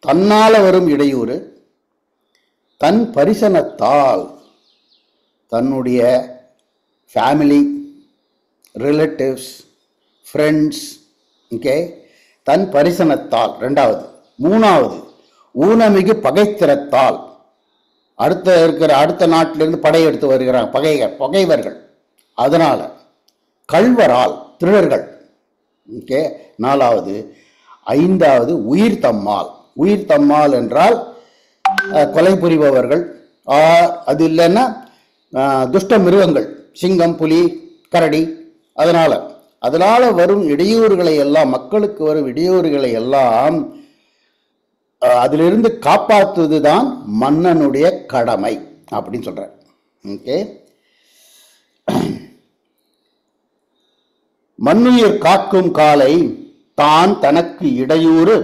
தன்னால வரும் இடையூறு, தன் பரிசனத்தால், தன்னுடைய ஃபேமிலி, ரிலேட்டிவ்ஸ், ஃப்ரெண்ட்ஸ், ஓகே, தன் பரிசனத்தால். 2வது. 3வது, ஊனமிகு பகைத்திறத்தால், அடுத்த நாட்டிலிருந்து படையெடுத்து வருகிறாங்க பகைவர்கள், அதனால. கள்வரால், திருடர்கள். ஓகே, 4வது. 5வது, உயிர் தம்மால். உயிர் தம்மால் என்றால் கொலை புரிபவர்கள், அது இல்லைன்னா துஷ்ட மிருகங்கள், சிங்கம், புலி, கரடி. அதனால வரும் இடையூறுகளை எல்லாம், மக்களுக்கு வரும் இடையூறுகளை எல்லாம் அதிலிருந்து காப்பாற்றுவது தான் மன்னனுடைய கடமை அப்படின்னு சொல்ற. ஓகே, மண்ணுயிர் காக்கும் காலை தான் தனக்கு இடையூறு,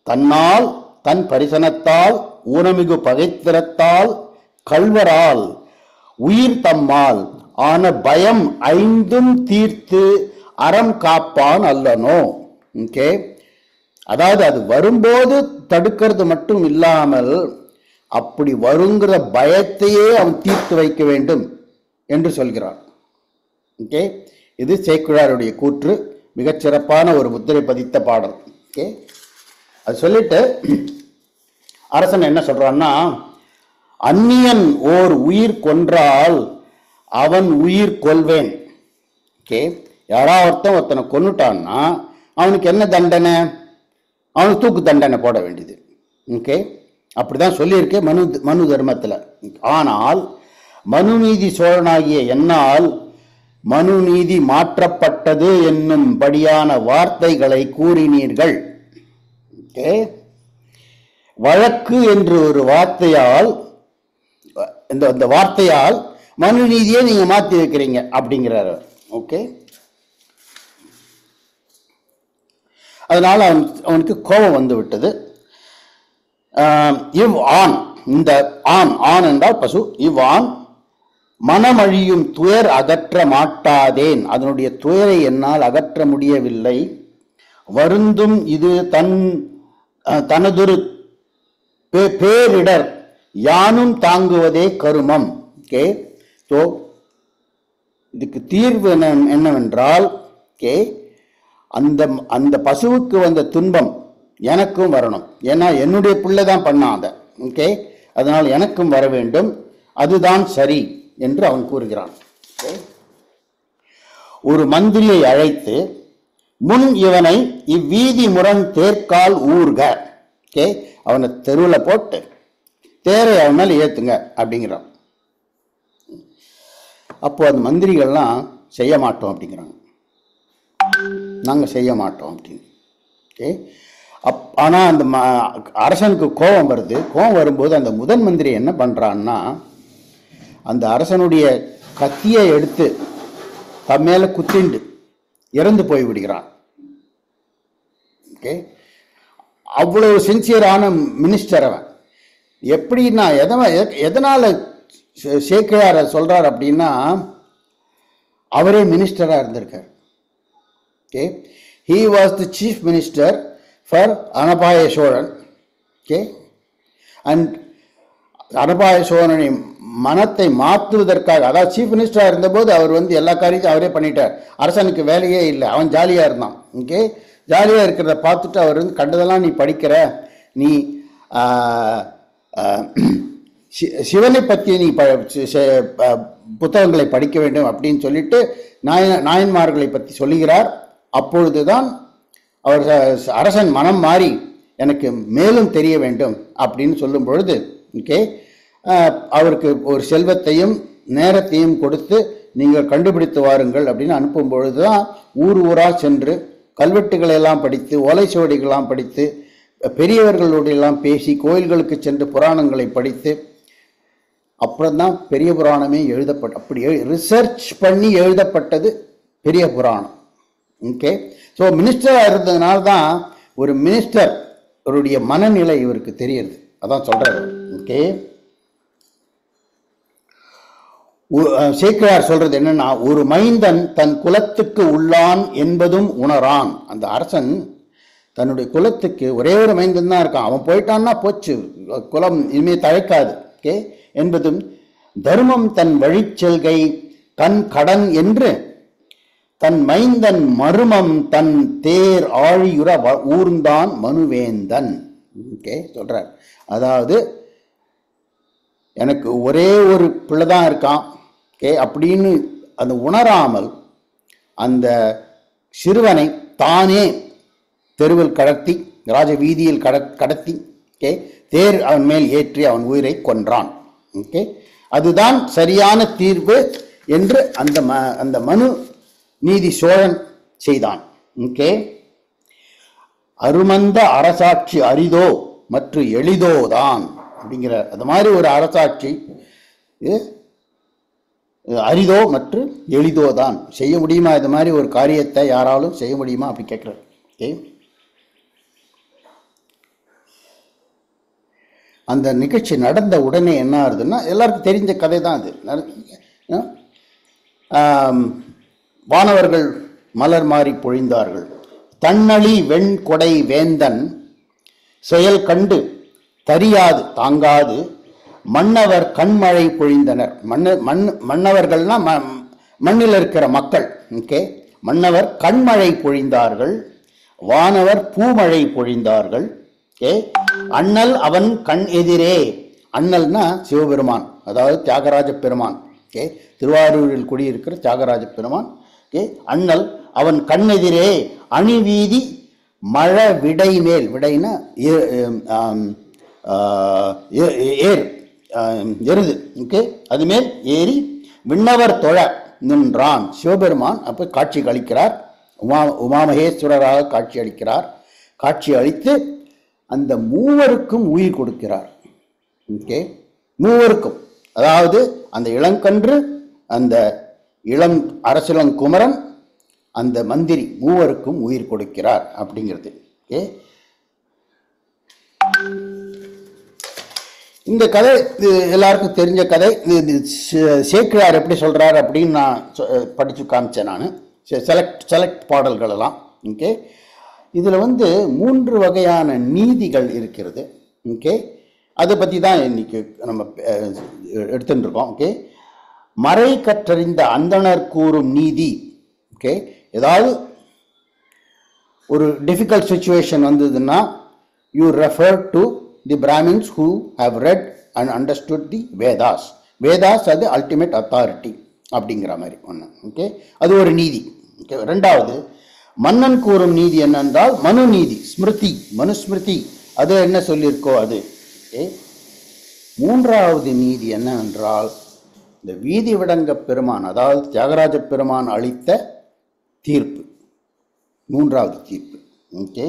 தன்னால், தன் பரிசனத்தால், ஊனமிகு பகைத்திறத்தால், கள்வரால், உயிர் தம்மால் ஆன பயம் 5ம் தீர்த்து அறம் காப்பான் அல்லனோ. ஓகே, அதாவது அது வரும்போது தடுக்கிறது மட்டும் இல்லாமல் அப்படி வருங்கிற பயத்தையே அவன் தீர்த்து வைக்க வேண்டும் என்று சொல்கிறான். ஓகே, இது சேக்கிழாருடைய கூற்று. மிகச்சிறப்பான ஒரு முத்திரை பதித்த பாடல். ஓகே, அது சொல்லிட்டு அரசன் என்ன சொல்றான்னா, அந்நியன் ஓர் உயிர் கொன்றால் அவன் உயிர் கொள்வேன். ஓகே, யாராவது ஒருத்தனை கொன்னுட்டான்னா அவனுக்கு என்ன தண்டனை? அவனுக்கு தூக்கு தண்டனை போட வேண்டியது. ஓகே, அப்படிதான் சொல்லியிருக்கேன் மனு தர்மத்தில். ஆனால் மனுநீதி சோழனாகிய என்னால் மனுநீதி மாற்றப்பட்டது என்னும்படியான வார்த்தைகளை கூறினீர்கள். ஓகே, வழக்கு என்று ஒரு வார்த்தையால், இந்த வார்த்தையால் மனுநீதியை நீங்க மாற்றி வைக்கிறீங்க அப்படிங்கிறார். ஓகே, அதனால அவனுக்கு கோபம் வந்து விட்டது. இவ் ஆண், இந்த ஆண் என்றால் பசு, இவ் ஆண் மனமழியும் துயர் அகற்ற மாட்டாதேன், அதனுடைய துயரை என்னால் அகற்ற முடியவில்லை. வருந்தும் இது தனதொரு பேரிடர் யானும் தாங்குவதே கருமம். ஓகே, ஸோ இதுக்கு தீர்வு என்னவென்றால், ஓகே, அந்த பசுவுக்கு வந்த துன்பம் எனக்கும் வரணும். ஏன்னா என்னுடைய பிள்ளை தான் பண்ணான் அதை. ஓகே, அதனால் எனக்கும் வர வேண்டும், அதுதான் சரி என்று அவன் கூறுகிறான். ஒரு மந்திரியை அழைத்து முன் இவனை இவ்வீதி முரண் தேர்கால் ஊர்க. ஓகே, அவனை தெருவில் போட்டு தேரை அவன் மேலே ஏத்துங்க அப்படிங்கிறான். அப்போ அந்த மந்திரிகள்லாம் செய்ய மாட்டோம் அப்படிங்கிறாங்க, நாங்கள் செய்ய மாட்டோம் அப்படின்னு. ஓகே, ஆனால் அந்த அரசனுக்கு கோபம் வருது. கோபம் வரும்போது அந்த முதன் மந்திரி என்ன பண்ணுறான்னா, அந்த அரசனுடைய கத்தியை எடுத்து தன் மேலே குத்திண்டு இறந்து போய் விடுகிறான். ஓகே, அவ்வளவு சின்சியரான மினிஸ்டர் அவன். எப்படின்னா எதனால சேக்கிழார் சொல்றார் அப்படின்னா, அவரே மினிஸ்டரா இருந்திருக்கார். Okay, he was the chief minister for Anapaya Cholan. Okay, and Anapaya சோழனை மனத்தை மாற்றுவதற்காக, அதாவது சீஃப் மினிஸ்டராக இருந்தபோது அவர் எல்லா காரியத்தையும் அவரே பண்ணிட்டார். அரசனுக்கு வேலையே இல்லை, அவன் ஜாலியாக இருந்தான். ஓகே, ஜாலியாக இருக்கிறத பார்த்துட்டு அவர் கண்டதெல்லாம் நீ படிக்கிற, நீ சிவனை பற்றி நீ புத்தகங்களை படிக்க வேண்டும் அப்படின்னு சொல்லிட்டு நாயன்மார்களை பற்றி சொல்லுகிறார். அப்பொழுதுதான் அவர் அரசன் மனம் மாறி எனக்கு மேலும் தெரிய வேண்டும் அப்படின்னு சொல்லும் பொழுது, ஓகே, அவருக்கு ஒரு செல்வத்தையும் நேரத்தையும் கொடுத்து நீங்கள் கண்டுபிடித்து வாருங்கள் அப்படின்னு அனுப்பும் பொழுது தான் ஊர் ஊராக சென்று கல்வெட்டுகளை எல்லாம் படித்து, ஓலை சுவடிகளெல்லாம் படித்து, பெரியவர்களோடையெல்லாம் பேசி, கோயில்களுக்கு சென்று புராணங்களை படித்து, அப்புறம்தான் பெரிய புராணமே அப்படி ரிசர்ச் பண்ணி எழுதப்பட்டது பெரிய புராணம். ஓகே, ஸோ மினிஸ்டராக இருந்ததுனால தான் ஒரு மினிஸ்டர் அவருடைய மனநிலை இவருக்கு தெரியுது. அதான் சொல்றாரு. ஓகே, சேக்கிழார் சொல்றது என்னன்னா, ஒரு மைந்தன் தன் குலத்துக்கு உள்ளான் என்பதும் உணரான். அந்த அரசன் தன்னுடைய குலத்துக்கு ஒரே ஒரு மைந்தன் தான் இருக்கான், அவன் போயிட்டான்னா போச்சு, குலம் இனிமே தழைக்காது. ஓகே, என்பதும் தர்மம் தன் வழிச்செல்கை கண் கடன் என்று தன் மைந்தன் மருமம் தன் தேர் ஆழியுற ஊர்ந்தான் மனுவேந்தன். ஓகே சொல்றார். அதாவது எனக்கு ஒரே ஒரு பிள்ளை தான் இருக்கான், ஓகே அப்படின்னு அந்த உணராமல் அந்த சிறுவனை தானே தெருவில் கடத்தி, ராஜ வீதியில் கடத்தி, ஓகே, தேர் அவன் மேல் ஏற்றி அவன் உயிரை கொன்றான். ஓகே, அதுதான் சரியான தீர்வு என்று அந்த மனு நீதி சோழன் செய்தான். ஓகே, அருமந்த அரசாட்சி அரிதோ மற்றும் எளிதோதான் அப்படிங்கிற அது மாதிரி ஒரு அரசாட்சி அரிதோ மற்றும் எளிதோதான். செய்ய முடியுமா இது மாதிரி ஒரு காரியத்தை யாராலும் செய்ய முடியுமா அப்படி கேட்குறாரு. ஓகே, அந்த நிகழ்ச்சி நடந்த உடனே என்ன ஆகுதுன்னா, எல்லாருக்கும் தெரிஞ்ச கதை தான் அது. வானவர்கள் மலர் மாறி பொழிந்தார்கள். தன்னழி வெண்கொடை வேந்தன் செயல் கண்டு தரியாது தாங்காது மன்னவர் கண்மழை பொழிந்தனர். மன்னவர்கள்னா மண்ணில் இருக்கிற மக்கள். ஓகே, மன்னவர் கண்மழை பொழிந்தார்கள், வானவர் பூமழை பொழிந்தார்கள். ஓகே, அண்ணல் அவன் கண் எதிரே, அண்ணல்னா சிவபெருமான், அதாவது தியாகராஜ பெருமான். ஓகே, திருவாரூரில் குடியிருக்கிற தியாகராஜ பெருமான். ஓகே, அண்ணல் அவன் கண்ணெதிரே அணிவீதி மழ விடை மேல், விடைனா ஏர் எருது. ஓகே, அது மேல் ஏறி விண்ணவர் தொழ நின்றான். சிவபெருமான் அப்போ காட்சி அளிக்கிறார், உமாமகேஸ்வரராக காட்சி அளிக்கிறார். காட்சி அளித்து அந்த மூவருக்கும் உயிர் கொடுக்கிறார். ஓகே, மூவருக்கும், அதாவது அந்த இளங்கன்று, அந்த இளம் அரசிலங்குமரன், அந்த மந்திரி, மூவருக்கும் உயிர் கொடுக்கிறார் அப்படிங்கிறது. ஓகே, இந்த கதை எல்லாருக்கும் தெரிஞ்ச கதை. சேக்கிழார் எப்படி சொல்றார் அப்படின்னு நான் படிச்சு காமிச்சேன். நான் செலக்ட் பாடல்கள் எல்லாம். ஓகே, இதில் 3 வகையான நீதிகள் இருக்கிறது. ஓகே, அதை பற்றி தான் இன்னைக்கு நம்ம எடுத்துட்டு இருக்கோம். ஓகே, மறை கற்றறிந்த அந்தணர் கூறும் நீதி. ஓகே, ஏதாவது ஒரு டிஃபிகல்ட் சுச்சுவேஷன் வந்ததுன்னா you refer to the Brahmins who have read and understood the Vedas. Vedas அது அல்டிமேட் அத்தாரிட்டி அப்படிங்கிற மாதிரி ஒன்று. ஓகே, அது ஒரு நீதி. ஓகே, ரெண்டாவது மன்னன் கூறும் நீதி என்னென்றால் மனு நீதி, ஸ்மிருதி, மனுஸ்மிருதி, அது என்ன சொல்லியிருக்கோ அது. ஓகே, மூன்றாவது நீதி என்னவென்றால் இந்த வீதி விடங்க பெருமான், அதாவது தியாகராஜ பெருமான் அளித்த தீர்ப்பு, மூன்றாவது தீர்ப்பு. ஓகே,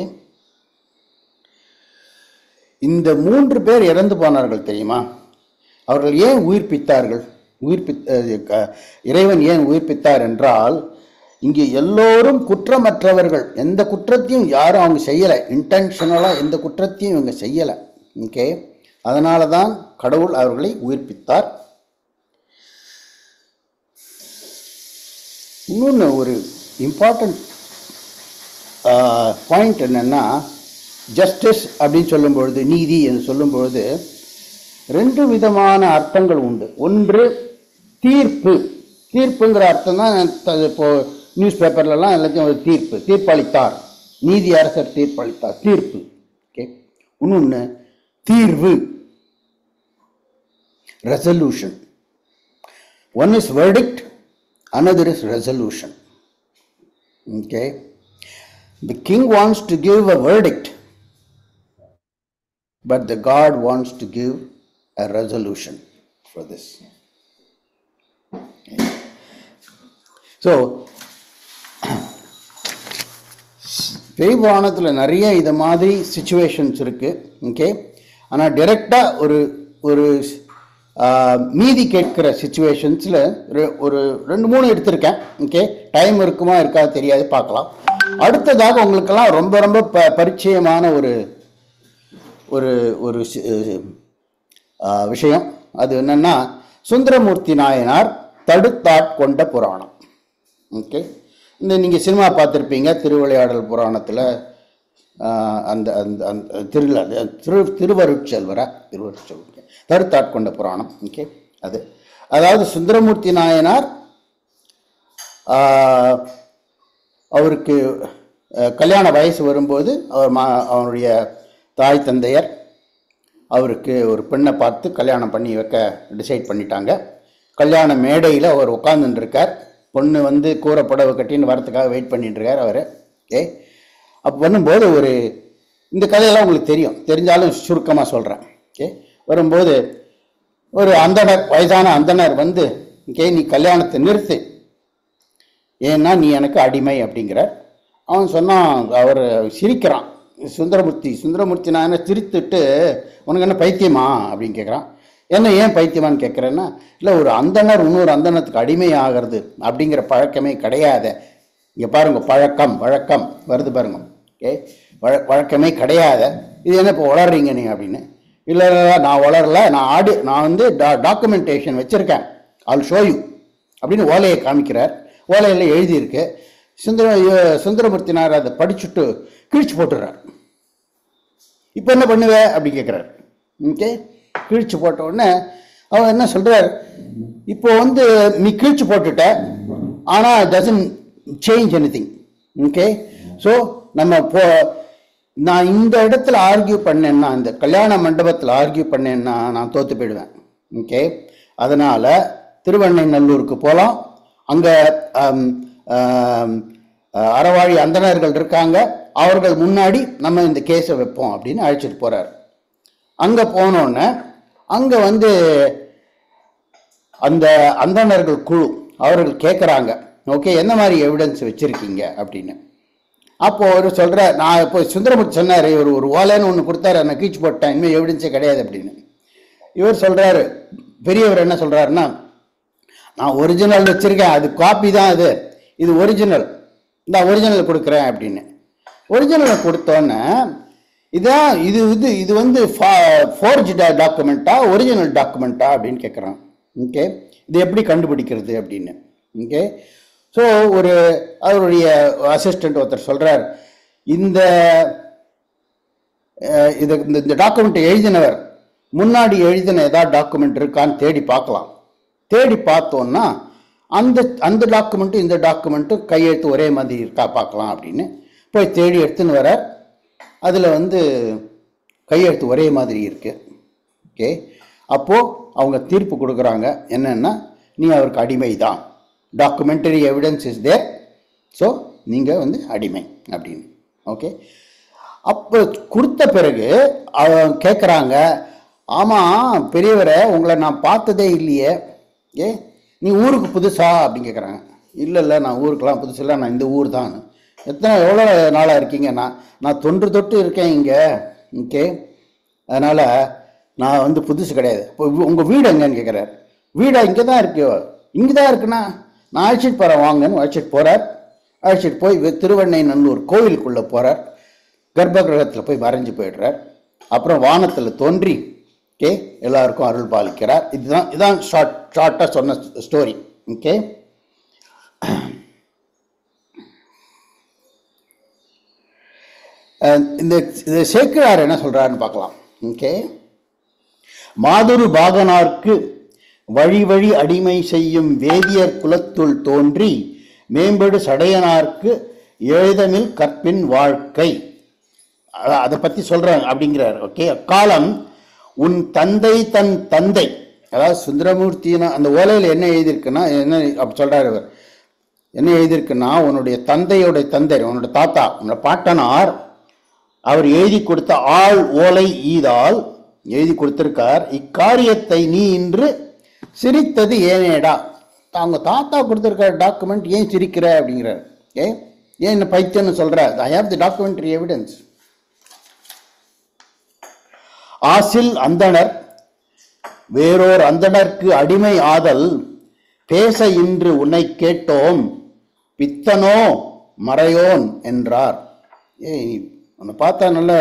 இந்த 3 பேர் இறந்து போனார்கள் தெரியுமா? அவர்கள் ஏன் உயிர்ப்பித்தார்கள்? இறைவன் ஏன் உயிர்ப்பித்தார் என்றால், இங்கே எல்லோரும் குற்றமற்றவர்கள், எந்த குற்றத்தையும் யாரும் அவங்க செய்யலை, இன்டென்ஷனலாக எந்த குற்றத்தையும் இவங்க செய்யலை. ஓகே, அதனால தான் கடவுள் அவர்களை உயிர்ப்பித்தார். இன்னொன்று ஒரு இம்பார்ட்டன்ட் பாயிண்ட் என்னன்னா, ஜஸ்டிஸ் அப்படின்னு சொல்லும்பொழுது, நீதி என்று சொல்லும்பொழுது, ரெண்டு விதமான அர்த்தங்கள் உண்டு. ஒன்று தீர்ப்பு. தீர்ப்புங்கிற அர்த்தம் தான் இப்போ நியூஸ் பேப்பர்லாம் எல்லாத்தையும் ஒரு தீர்ப்பு, தீர்ப்பளித்தார், நீதி அரசர் தீர்ப்பளித்தார், தீர்ப்பு. ஓகே. இன்னொன்று தீர்வு, resolution. One is verdict, another is resolution. Okay. The king wants to give a verdict, but the God wants to give a resolution for this. Okay. So, பெரிய புராணத்தில் நிறைய இது மாதிரி சிச்சுவேஷன்ஸ் இருக்கு. ஓகே. ஆனால் டைரெக்டாக ஒரு மீதி கேட்கிற சிச்சுவேஷன்ஸில் ஒரு 2-3 எடுத்திருக்கேன். ஓகே. டைம் இருக்குமா இருக்காது தெரியாது, பார்க்கலாம். அடுத்ததாக உங்களுக்கெல்லாம் ரொம்ப ரொம்ப பரிச்சயமான ஒரு விஷயம். அது என்னன்னா சுந்தரமூர்த்தி நாயனார் தடுத்தாட்கொண்ட புராணம். ஓகே. இந்த நீங்கள் சினிமா பார்த்துருப்பீங்க, திருவிளையாடல் புராணத்தில் அந்த அந்த திருவருட்செல்வரா தடுத்தாட்கொண்ட புராணம். ஓகே. அதாவது சுந்தரமூர்த்தி நாயனார் அவருக்கு கல்யாண வயசு வரும்போது அவருடைய தாய் தந்தையர் அவருக்கு ஒரு பெண்ணை பார்த்து கல்யாணம் பண்ணி வைக்க டிசைட் பண்ணிட்டாங்க. கல்யாண மேடையில் அவர் உட்காந்துருக்கார். பொண்ணு வந்து கூரை புடவை கட்டின்னு வரத்துக்காக வெயிட் பண்ணிட்டு இருக்கார் அவர். ஓகே. அப்போ பண்ணும்போது இந்த கதையெல்லாம் உங்களுக்கு தெரிஞ்சாலும் சுருக்கமாக சொல்கிறேன். ஓகே. வரும்போது ஒரு அந்தனர், வயதான அந்தனர் வந்து, ஓகே நீ கல்யாணத்தை நிறுத்து, ஏன்னா நீ எனக்கு அடிமை அப்படிங்கிறார். அவன் சொன்னான், அவர் சிரிக்கிறான். சுந்தரமூர்த்தி நான் என்ன சிரித்துட்டு, உனக்கு என்ன பைத்தியமா அப்படின்னு கேட்குறான். என்ன ஏன் பைத்தியமான்னு கேட்குறேன்னா, இல்லை ஒரு அந்தனர் இன்னொரு அந்தனத்துக்கு அடிமை ஆகிறது அப்படிங்கிற பழக்கமே கிடையாது. இங்கே பாருங்க, வழக்கம் வருது பாருங்க. ஓகே. வழக்கமே கிடையாது. இது என்ன இப்போ வளர்றீங்க நீங்கள் அப்படின்னு. இல்லை நான் வளரல, நான் வந்து டாக்குமெண்டேஷன் வச்சுருக்கேன், ஆல் ஷோ யூ அப்படின்னு ஓலையை காமிக்கிறார். ஓலையில் எழுதியிருக்கு. சுந்தரமூர்த்தினார் அதை படிச்சுட்டு கிழிச்சு போட்டுறார். இப்போ என்ன பண்ணுவ அப்படி கேட்குறாரு. ஓகே. கிழிச்சு போட்ட உடனே அவர் என்ன சொல்கிறார், இப்போ வந்து நீ கிழிச்சு போட்டுட்ட, ஆனால் doesn't change anything. Okay. So நான் இந்த இடத்துல ஆர்கியூ பண்ணேன்னா, இந்த கல்யாண மண்டபத்தில் ஆர்கியூ பண்ணேன்னா நான் தோற்று போயிடுவேன். ஓகே. அதனால் திருவெண்ணைநல்லூருக்கு போகலாம். அங்கே அறவாழி அந்தணர்கள் இருக்காங்க, அவர்கள் முன்னாடி நம்ம இந்த கேஸை வைப்போம் அப்படின்னு அழைச்சிட்டு போகிறார். அங்கே போனோன்னே அங்கே வந்து அந்த அந்தணர்கள் குழு அவர்கள் கேட்குறாங்க, ஓகே என்ன மாதிரி எவிடன்ஸ் வச்சுருக்கீங்க அப்படின்னு. அப்போது அவர் சொல்கிறார், நான் இப்போ சுந்தரமூர்த்தி சொன்னார், இவர் ஒரு ஓலைன்னு ஒன்று கொடுத்தாரு, நான் கீச்சு போட்டேன், இனிமேல் எவிடன்ஸே கிடையாது அப்படின்னு. இவர் சொல்கிறாரு, பெரியவர் என்ன சொல்கிறாருன்னா, நான் ஒரிஜினல் வச்சுருக்கேன், அது காப்பி தான், இது ஒரிஜினல், நான் ஒரிஜினல் கொடுக்குறேன் அப்படின்னு. ஒரிஜினலை கொடுத்தோன்னே இது வந்து ஃபோர்ஜ் டாக்குமெண்ட்டா ஒரிஜினல் டாக்குமெண்ட்டா அப்படின்னு கேட்குறான். ஓகே. இது எப்படி கண்டுபிடிக்கிறது அப்படின்னு. ஓகே. ஸோ அவருடைய அசிஸ்டண்ட் ஒருத்தர் சொல்கிறார், இந்த டாக்குமெண்ட்டை எழுதினவர் முன்னாடி எழுதின ஏதாவது டாக்குமெண்ட் இருக்கான்னு தேடி பார்க்கலாம். தேடி பார்த்தோன்னா அந்த டாக்குமெண்ட்டும் இந்த டாக்குமெண்ட்டும் கையெழுத்து ஒரே மாதிரி இருக்கா பார்க்கலாம் அப்படின்னு போய் தேடி எடுத்துன்னு வர. அதில் வந்து கையெழுத்து ஒரே மாதிரி இருக்குது. ஓகே. அப்போது அவங்க தீர்ப்பு கொடுக்குறாங்க, என்னென்னா நீ அவருக்கு அடிமை தான், documentary evidence is there, so நீங்கள் வந்து அடிமை அப்படின்னு. ஓகே. அப்போ கொடுத்த பிறகு அவங்க கேட்குறாங்க, ஆமாம் பெரியவரை உங்களை நான் பார்த்ததே இல்லையே, நீ ஊருக்கு புதுசா அப்படின்னு கேட்குறாங்க. இல்லை நான் ஊருக்கெல்லாம் புதுசு இல்லை, நான் இந்த ஊர் தான். எவ்வளோ நாளாக இருக்கீங்க? நான் தொன்று இருக்கேன் இங்கே. ஓகே. அதனால் நான் வந்து புதுசு கிடையாது. இப்போ உங்கள் வீடு எங்கன்னு கேட்குறாரு. வீடா இங்கே தான் இருக்கு, இங்கே தான் இருக்குண்ணா, நான் அழைச்சிட்டு போகிறேன் வாங்கன்னு அழைச்சிட்டு போகிறார். அழைச்சிட்டு போய் திருவெண்ணைநல்லூர் கோவிலுக்குள்ளே போகிறார். கர்ப்ப கிரகத்தில் போய் மறைஞ்சு போயிடுறார். அப்புறம் வானத்தில் தோன்றி ஓகே எல்லாருக்கும் அருள் பாலிக்கிறார். இதுதான் ஷார்ட்டாக சொன்ன ஸ்டோரி. ஓகே. இந்த சேக்கிழார் என்ன சொல்கிறாருன்னு பார்க்கலாம். ஓகே. மாதுரு பாகனார்க்கு வழி வழி அடிமை செய்யும் வேதியர் குலத்துள் தோன்றி மேம்படு சடையனார்க்கு எழுதமில் கற்பின் வாழ்க்கை. அதை பத்தி சொல்றாங்க அப்படிங்கிறார். ஓகே, அக்காலம் உன் தந்தை தன் தந்தை, அதாவது சுந்தரமூர்த்தினா அந்த ஓலையில் என்ன எழுதியிருக்குன்னா, என்ன அப்படி சொல்றாரு அவர், என்ன எழுதியிருக்குன்னா, உன்னுடைய தந்தையோடைய தந்தை, உன்னோட தாத்தா, உன்னோட பாட்டனார் அவர் எழுதி கொடுத்த ஆள் ஓலை ஈதால் எழுதி கொடுத்திருக்கார். இக்காரியத்தை நீ இன்று சிரித்தது ஏனேடா. அவங்க தாத்தா கொடுத்திருக்கிற டாக்குமெண்ட் ஏன் சிரிக்கிற அப்படிங்கிறார். ஏன் என்ன பைத்தியன்னு சொல்ற? I have the documentary evidence. ஆசில் அந்தணர் வேறோர் அந்தணர்க்கு அடிமை ஆதல் பேச இன்று உன்னை கேட்டோம் பித்தனோ மறையோன் என்றார். உன்னை பார்த்தா நல்ல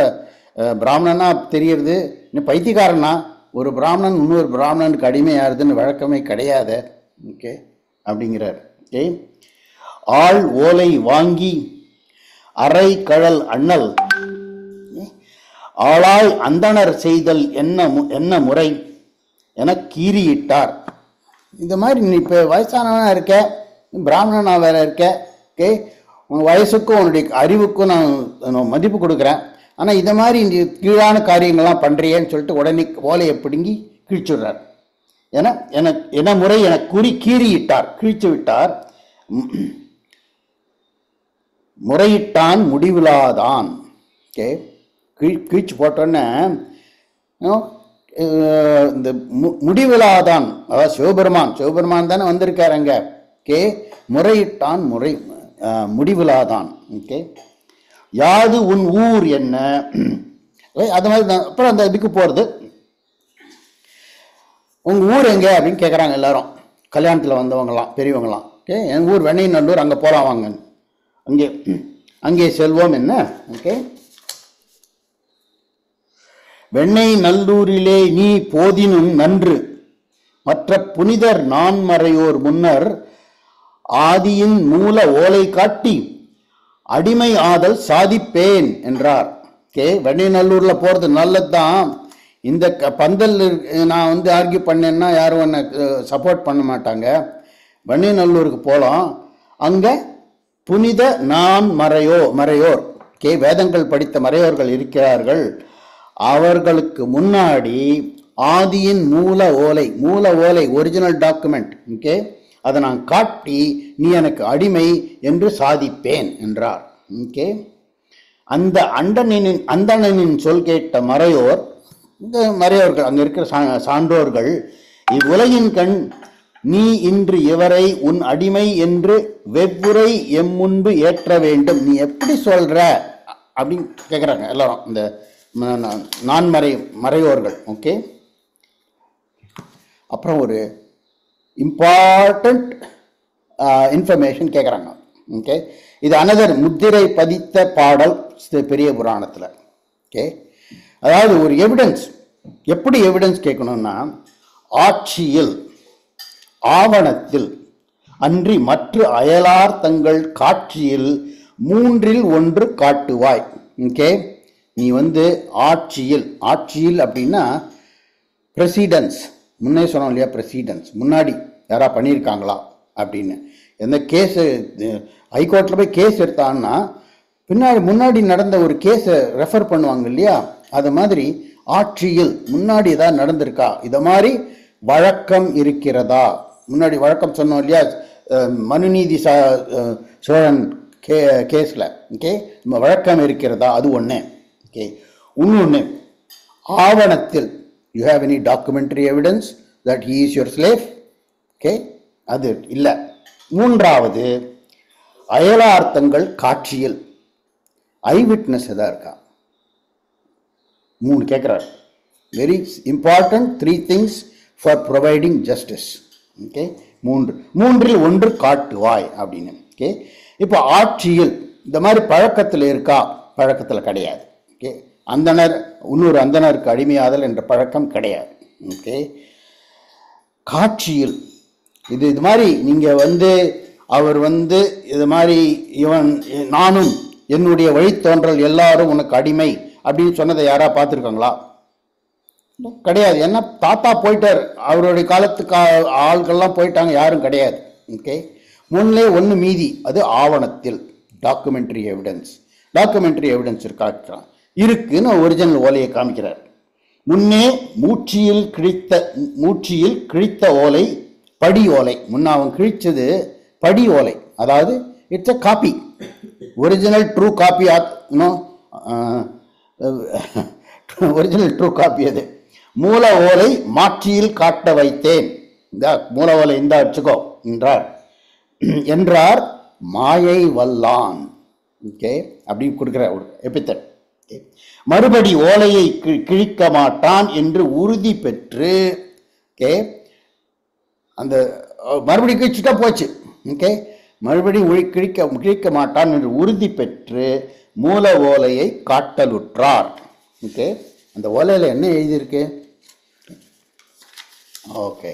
பிராமணனா தெரியுது, இன்னும் பைத்தியக்காரனா? ஒரு பிராமணன் இன்னொரு பிராமணனுக்கு அடிமையாருதுன்னு வழக்கமே கிடையாது. ஓகே அப்படிங்கிறார். ஓகே, ஆள் ஓலை வாங்கி அரை கழல் அண்ணல் ஆளாய் அந்தணர் செய்தல் என்ன முறை என கீறியிட்டார். இந்த மாதிரி நீ இப்போ வயசானவனா இருக்க, பிராமணனா வேற இருக்க. ஓகே, உன் வயசுக்கும் உன்னுடைய அறிவுக்கும் நான் மதிப்பு கொடுக்குறேன். ஆனால் இதை மாதிரி இந்த கீழான காரியங்கள்லாம் பண்ணுறியேன்னு சொல்லிட்டு உடனே ஓலையை பிடுங்கி கிழிச்சுடுறார். என முறை என கூறி கீறியிட்டார், கிழிச்சு விட்டார். முறையிட்டான் முடிவிலாதான். ஓகே, கிழிச்சு போட்டோன்னே இந்த முடிவிலாதான், அதாவது சிவபெருமான் தானே வந்திருக்காரு அங்க. ஓகே, முறையிட்டான் முடிவிலாதான். ஓகே, யாது உன் ஊர் என்ன, அது மாதிரி தான். அப்புறம் அந்த இதுக்கு போறது, உங்க ஊர் எங்க அப்படின்னு கேட்குறாங்க எல்லாரும், கல்யாணத்தில் வந்தவங்களாம் பெரியவங்களாம். ஓகே, என் ஊர் வெண்ணைநல்லூர், அங்கே போகலாம் வாங்க, அங்கே செல்வோம் என்ன. ஓகே, வெண்ணெய் நல்லூரிலே நீ போதினும் நன்று மற்ற புனிதர் நான்மறையோர் முன்னர் ஆதியின் மூல ஓலை காட்டி அடிமை ஆதல் சாதிப்பேன் என்றார். ஓகே, வெண்ணெய்நல்லூர்ல போறது நல்லதுதான். இந்த பந்தல் நான் ஆர்கியூ பண்ணேன்னா யாரும் என்னை சப்போர்ட் பண்ண மாட்டாங்க. வெண்ணெய்நல்லூருக்கு போகலாம். அங்க புனித மறையோர், ஓகே, வேதங்கள் படித்த மறையோர்கள் இருக்கிறார்கள். அவர்களுக்கு முன்னாடி ஆதியின் மூல ஓலை ஒரிஜினல் டாக்குமெண்ட், ஓகே, அதை நான் காட்டி நீ எனக்கு அடிமை என்று சாதிப்பேன் என்றார். ஓகே, அந்த அந்தணனின் சொல் கேட்ட மறையோர், இந்த மறையோர்கள் அங்க இருக்கிற சான்றோர்கள், இவ்வுலகின் கண் நீ இன்று இவரை உன் அடிமை என்று வெவ்வுரை எம்முன்பு ஏற்ற வேண்டும். நீ எப்படி சொல்ற அப்படின்னு கேட்குறாங்க எல்லாரும், இந்த மறையோர்கள். ஓகே, அப்புறம் ஒரு இம்பார்ட்டன்ட் இன்ஃபர்மேஷன் கேட்குறாங்க. ஓகே, இது அனதர் முத்திரை பதித்த பாடல் பெரிய புராணத்தில். ஓகே, அதாவது ஒரு எவிடன்ஸ், எப்படி எவிடன்ஸ் கேட்கணும்னா, ஆட்சியில் ஆவணத்தில் அன்றி மற்ற அயலார் தங்கள் காட்சியில் 3 காட்டுவாய். ஓகே, நீ ஆட்சியில் அப்படின்னா பிரசிடன்ஸ், முன்னே சொன்னோம் இல்லையா, பிரசிடன்ஸ் முன்னாடி யாரா பண்ணியிருக்காங்களா அப்படின்னு. எந்த கேஸ் ஹைகோர்ட்டில் போய் கேஸ் எடுத்தான்னா முன்னாடி நடந்த ஒரு கேஸை ரெஃபர் பண்ணுவாங்க இல்லையா, அது மாதிரி ஆட்சியில் முன்னாடி ஏதாவது நடந்திருக்கா, இதை மாதிரி வழக்கம் இருக்கிறதா. முன்னாடி வழக்கம் சொன்னோம் இல்லையா, மனுநீதி சோழன் கேஸில். ஓகே, வழக்கம் இருக்கிறதா, அது ஒன்று. ஓகே, இன்னொன்று ஆவணத்தில், you have any documentary evidence that he is your slave. Okay, அது இல்லை. 3வது அயலார்த்தங்கள் காட்சியில் ஐ விட்னஸ் எதா இருக்கா. 3 கேட்குறாரு. Very important 3 things for providing justice. Okay, 3 காட்டுவாய் அப்படின்னு. ஓகே, இப்போ ஆட்சியில் இந்த மாதிரி பழக்கத்தில் இருக்கா, பழக்கத்தில் கிடையாது. ஓகே, இன்னொரு அந்தணருக்கு அடிமையாதல் என்ற பழக்கம் கிடையாது. ஓகே, காட்சியில் இது மாதிரி நீங்கள் அவர் இது மாதிரி நானும் என்னுடைய வழித்தோன்றல் எல்லாரும் உனக்கு அடிமை அப்படின்னு சொன்னதை யாரா பார்த்துருக்காங்களா? கிடையாது. ஏன்னா தாத்தா போயிட்டார், அவருடைய காலத்துக்கு ஆள்கள்லாம் போயிட்டாங்க, யாரும் கிடையாது. ஓகே, முன்னே ஒன்று மீதி, அது ஆவணத்தில் டாக்குமெண்ட்ரி எவிடன்ஸ் இருக்குன்னு ஒரிஜினல் ஓலையை காமிக்கிறார். முன்னே மூச்சியில் கிழித்த ஓலை படி ஓலை. முன்ன அவன் கிழிச்சது படி ஓலை, அதாவது it's a copy, original true copy. Original true copy அது. மூல ஓலை மாட்சியில் காட்ட வைத்தேன், இந்த மூல ஓலை இந்த வச்சுக்கோ என்றார் மாயை வல்லான். ஓகே, அப்படி கொடுக்குற ஒரு எபித்தட். மறுபடி ஓலையை கிழிக்க மாட்டான் என்று உறுதி பெற்று, ஓகே, அந்த மறுபடி கிழிச்சுட்டா போச்சு. ஓகே, மறுபடி கிழிக்க மாட்டான் என்று உறுதி பெற்று மூல ஓலையை காட்டலுற்றார். ஓகே, அந்த ஓலையில் என்ன எழுதியிருக்கு? ஓகே,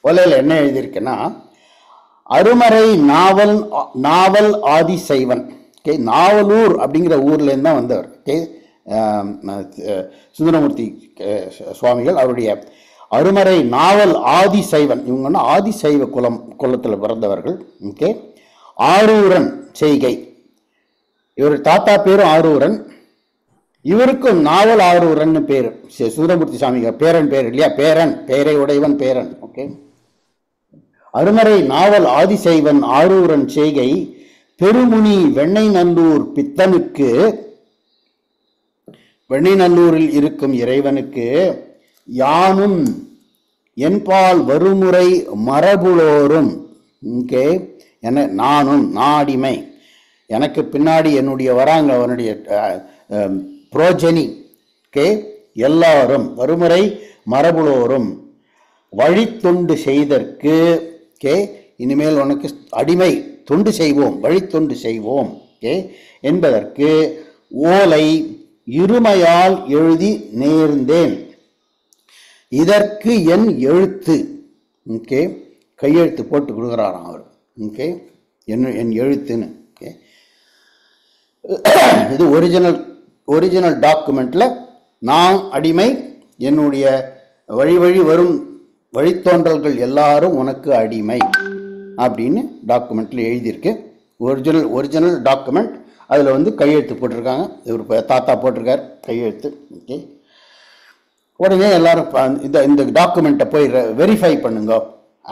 ஓலையில் என்ன எழுதியிருக்குன்னா, அருமறை நாவல் ஆதிசைவன். ஓகே, நாவலூர் அப்படிங்கிற ஊர்லேருந்து தான் வந்தவர். ஓகே, சுந்தரமூர்த்தி சுவாமிகள் அவருடைய அருமறை நாவல் ஆதிசைவன். இவங்கன்னா ஆதிசைவ குலத்தில் பிறந்தவர்கள். ஓகே, ஆரூரன் செய்கை, இவர் தாத்தா பேரும் ஆரூரன், இவருக்கும் நாவல் ஆரூரன் பேர். சுந்தரமூர்த்தி சுவாமிகள் பேரன் பேர் இல்லையா, பேரை உடையவன் பேரன். ஓகே, அருமறை நாவல் ஆதிசைவன் ஆரூரன் செய்கை பெருமுனி வெண்ணெய்நல்லூர் பித்தனுக்கு, வெண்ணெய்நல்லூரில் இருக்கும் இறைவனுக்கு யானும் என்பால் வருமுறை மரபுளோரும். ஓகே, நானும் நாடிமை, எனக்கு பின்னாடி என்னுடைய வராங்க அவனுடைய புரோஜனி. ஓகே, எல்லாரும் வருமுறை மரபுளோரும் வழித்தொண்டு செய்தற்கு. ஓகே, இனிமேல் உனக்கு அடிமை தொண்டு செய்வோம், வழித்தொண்டு செய்வோம். ஓகே, என்பதற்கு ஓலை இருமையால் எழுதி நேர்ந்தேன், இதற்கு என் எழுத்து. ஓகே, கையெழுத்து போட்டு கொடுக்குறாராம் அவர். ஓகே, என் எழுத்துன்னு. ஓகே, இது ஒரிஜினல் டாக்குமெண்ட்ல நான் அடிமை, என்னுடைய வழி வரும் வழித்தோன்றல்கள் எல்லாரும் உனக்கு அடிமை அப்படின்னு டாக்குமெண்ட்ல எழுதியிருக்கு. Original document. அதில் கையெழுத்து போட்டிருக்காங்க, இவர் தாத்தா போட்டிருக்கார் கையெழுத்து. ஓகே, உடனே எல்லாரும் இந்த டாக்குமெண்ட்டை போய் வெரிஃபை பண்ணுங்க,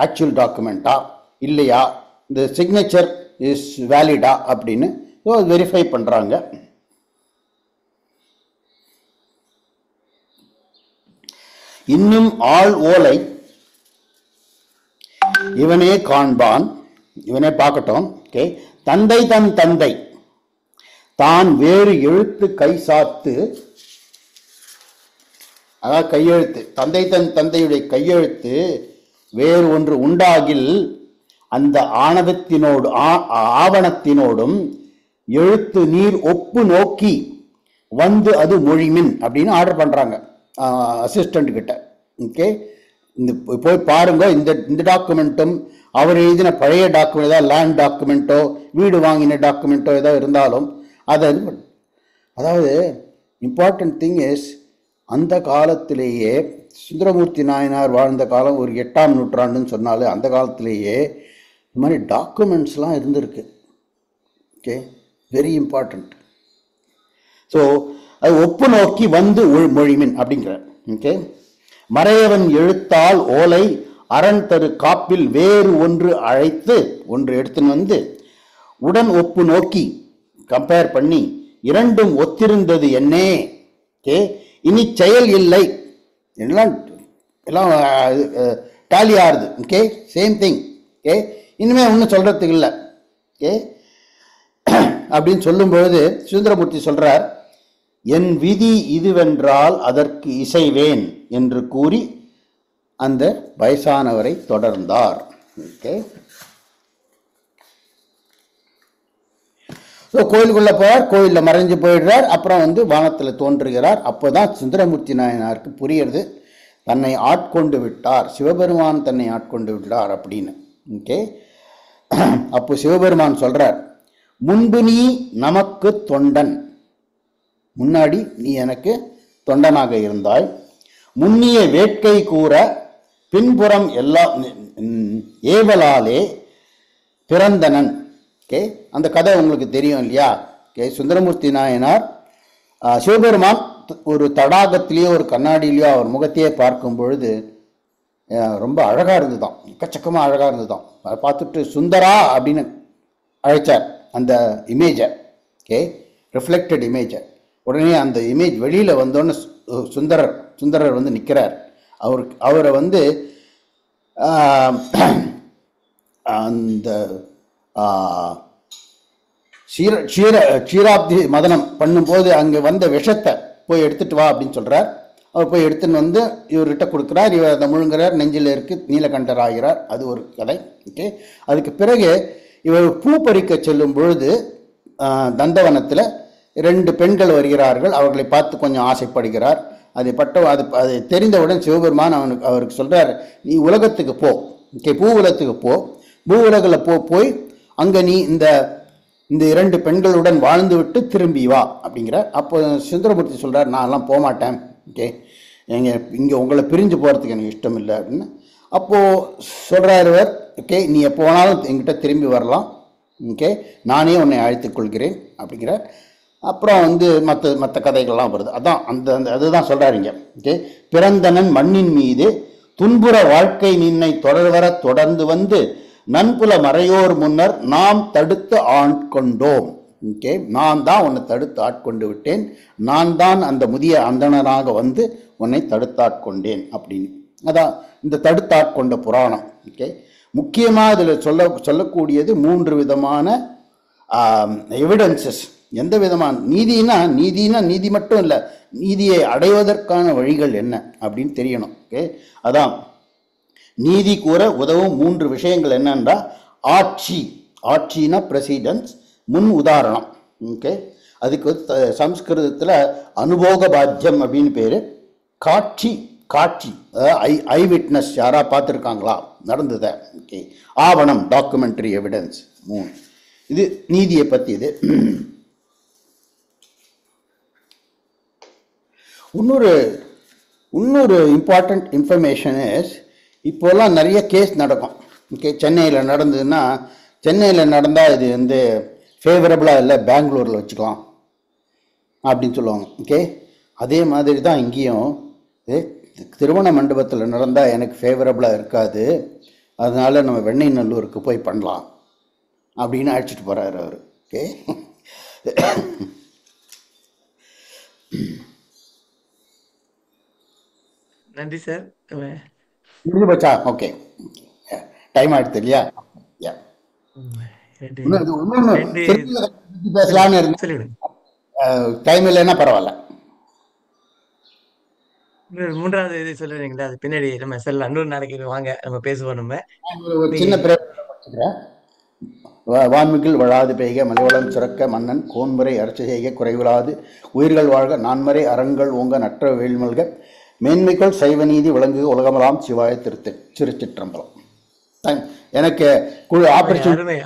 ஆக்சுவல் டாக்குமெண்ட்டா இல்லையா, இந்த சிக்னேச்சர் இஸ் வேலிடா அப்படின்னு வெரிஃபை பண்ணுறாங்க. இன்னும் ஆள் ஓலை இவனே காண்பான், இவனே பார்க்கட்டும். ஓகே, தந்தை தான் வேறு எழுத்து கை சாத்து, அதாவது கையெழுத்து, தந்தையுடைய கையெழுத்து வேறு ஒன்று உண்டாகில் அந்த ஆவணத்தினோடும் எழுத்து நீர் ஒப்பு நோக்கி வந்து அது மொழிமின் அப்படின்னு ஆர்டர் பண்றாங்க அசிஸ்டண்ட் கிட்ட. ஓகே, இந்த போய் பாருங்க, இந்த டாக்குமெண்ட்டும் அவர் எழுதின பழைய டாக்குமெண்ட், ஏதாவது லேண்ட் டாக்குமெண்ட்டோ வீடு வாங்கின டாக்குமெண்ட்டோ ஏதோ இருந்தாலும் அதை, அதாவது இம்பார்ட்டன்ட் திங் இஸ், அந்த காலத்திலேயே சுந்தரமூர்த்தி நாயனார் வாழ்ந்த காலம் ஒரு 8ஆம் நூற்றாண்டுன்னு சொன்னாலே அந்த காலத்திலேயே இந்த மாதிரி டாக்குமெண்ட்ஸ்லாம் இருந்திருக்கு. Okay, very important. ஸோ அது ஒப்பு நோக்கி வந்து மொழிமின் அப்படிங்கிறார். ஓகே, மறையவன் எழுத்தால் ஓலை அரண் தரு காப்பில் வேறு ஒன்று அழைத்து ஒன்று எடுத்துன்னு வந்து உடன் ஒப்பு நோக்கி கம்பேர் பண்ணி இரண்டும் ஒத்திருந்தது என்னே. ஓகே, இனி செயல் இல்லை, எல்லாம் டாலி ஆறுது. Okay, same thing. ஓகே, இனிமே ஒன்றும் சொல்றதுக்கு இல்லை. ஓகே, அப்படின்னு சொல்லும்பொழுது சுந்தரமூர்த்தி சொல்றார், என் விதி இதுவென்றால் அதற்கு இசைவேன் என்று கூறி அந்த வயசானவரை தொடர்ந்தார். ஓகே, கோயிலுக்குள்ள போறார், கோயிலில் மறைஞ்சு போயிடுறார். அப்புறம் வானத்தில் தோன்றுகிறார். அப்போதான் சுந்தரமூர்த்தி நாயனாருக்கு புரியுறது, தன்னை ஆட்கொண்டு விட்டார், சிவபெருமான் தன்னை ஆட்கொண்டு விட்டார் அப்படின்னு. ஓகே, அப்போ சிவபெருமான் சொல்றார், முன்பு நீ நமக்கு தொண்டன், முன்னாடி நீ எனக்கு தொண்டனாக இருந்தாய். முன்னிய வேட்கை கூற பின்புறம் எல்லாம் ஏவலாலே பிறந்தனன். ஓகே, அந்த கதை உங்களுக்கு தெரியும் இல்லையா? ஓகே, சுந்தரமூர்த்தி நாயனார் சிவபெருமான் ஒரு தடாகத்திலேயோ ஒரு கண்ணாடியிலேயோ அவர் முகத்தையே பார்க்கும் பொழுது ரொம்ப அழகாக இருந்துதான், எக்கச்சக்கமாக அழகாக இருந்துதான். அதை பார்த்துட்டு சுந்தரா அப்படின்னு அழைச்சார் அந்த இமேஜை. ஓகே, ரிஃப்ளெக்டட் இமேஜை. உடனே அந்த இமேஜ் வெளியில் வந்தோன்னு சுந்தரர் வந்து நிற்கிறார். அவரை வந்து அந்த க்ஷீராப்தி மதனம் பண்ணும்போது அங்கே வந்த விஷத்தை போய் எடுத்துட்டு வா அப்படின்னு சொல்கிறார். அவர் போய் எடுத்துன்னு வந்து இவர்கிட்ட கொடுக்குறார். இவர் அதை முழுங்குறார், நெஞ்சில் இருக்குது, நீலகண்டர் ஆகிறார். அது ஒரு கதை. ஓகே, அதுக்கு பிறகு இவர் பூ பறிக்க செல்லும் பொழுது தந்தவனத்தில் 2 பெண்கள் வருகிறார்கள். அவர்களை பார்த்து கொஞ்சம் ஆசைப்படுகிறார். அதை தெரிந்தவுடன் சிவபெருமான் அவருக்கு சொல்கிறார், நீ உலகத்துக்கு போ. ஓகே, பூ உலகத்துக்கு போ. பூ உலகில் போய் அங்கே நீ இந்த 2 பெண்களுடன் வாழ்ந்து விட்டு திரும்பி வா அப்படிங்கிற. அப்போ சுந்தரமூர்த்தி சொல்கிறார், நான் எல்லாம் போக மாட்டேன். ஓகே, இங்கே உங்களை பிரிஞ்சு போகிறதுக்கு எனக்கு இஷ்டம் இல்லை அப்படின்னு. அப்போது சொல்கிறார் இவர், ஓகே, நீ எப்போ வேணாலும் என்கிட்ட திரும்பி வரலாம். ஓகே, நானே உன்னை அழைத்துக் கொள்கிறேன் அப்படிங்கிற. அப்புறம் வந்து மற்ற கதைகள்லாம் வருது. அதான் அதுதான் சொல்கிறாருங்க. ஓகே, பிறந்தனன் மண்ணின் மீது துன்புற வாழ்க்கை நின்னை தொடர்வர தொடர்ந்து வந்து நன்புல மறையோர் முன்னர் நாம் தடுத்து ஆட்கொண்டோம். ஓகே, நான் தான் உன்னை தடுத்து ஆட்கொண்டு விட்டேன், நான் தான் அந்த முதிய அந்தணனாக வந்து உன்னை தடுத்தாட்கொண்டேன் அப்படின்னு. அதான் இந்த தடுத்தாட்கொண்ட புராணம். ஓகே, முக்கியமாக இதில் சொல்லக்கூடியது 3 விதமான எவிடன்சஸ். எந்த விதமான நீதி மட்டும் இல்லை, நீதியை அடைவதற்கான வழிகள் என்ன அப்படின்னு தெரியணும். ஓகே, அதான் நீதி கூற உதவும் 3 விஷயங்கள் என்னன்றா ஆட்சினா பிரசிடன்ஸ், முன் உதாரணம். ஓகே, அதுக்கு சம்ஸ்கிருதத்தில் அனுபோக பாத்தியம் அப்படின்னு பேர். காட்சி ஐ விட்னஸ், யாரா பார்த்துருக்காங்களா நடந்ததை. ஓகே, ஆவணம் டாக்குமெண்ட்ரி எவிடன்ஸ் 3. இது நீதியை பற்றி. இது இன்னொரு இம்பார்ட்டண்ட் இன்ஃபர்மேஷன் இஸ், இப்போல்லாம் நிறைய கேஸ் நடக்கும். ஓகே, சென்னையில் நடந்ததுன்னா, சென்னையில் நடந்தால் இது வந்து ஃபேவரபுளாக இல்லை, பெங்களூரில் வச்சுக்கலாம் அப்படின்னு சொல்லுவாங்க. ஓகே, அதே மாதிரி தான் இங்கேயும் திருமண மண்டபத்தில் நடந்தால் எனக்கு ஃபேவரபுளாக இருக்காது, அதனால் நம்ம வெண்ணெய் நல்லூருக்கு போய் பண்ணலாம் அப்படின்னு அழைச்சிட்டு போகிறாரு அவர். ஓகே, நன்றி சார். முடிஞ்சு போச்சா? ஓகே, டைம் ஆகிடுது இல்லையா? பேசலான்னு இருந்தேன், டைம் இல்லைன்னா பரவாயில்ல. 3வது இது சொல்லுறீங்களா? அது பின்னாடி நம்ம செல்லலாம், இன்னொரு நாளைக்கு வாங்க நம்ம பேசுவோம். நம்ம ஒரு சின்ன பிரேம். வான்மிகில் வழாது பெய்க மலைவளம் சுரக்க மன்னன் கோன்முறை அரசு செய்க குறைவிலாது உயிர்கள் வாழ்க நான்மறை அறங்கள் ஓங்க நற்ற வேல்மல்க மேன்மைக்குள் சைவ நீதி விளங்குக உலகமெல்லாம் சிவாய திருச்சிற்றம்பலம். எனக்கு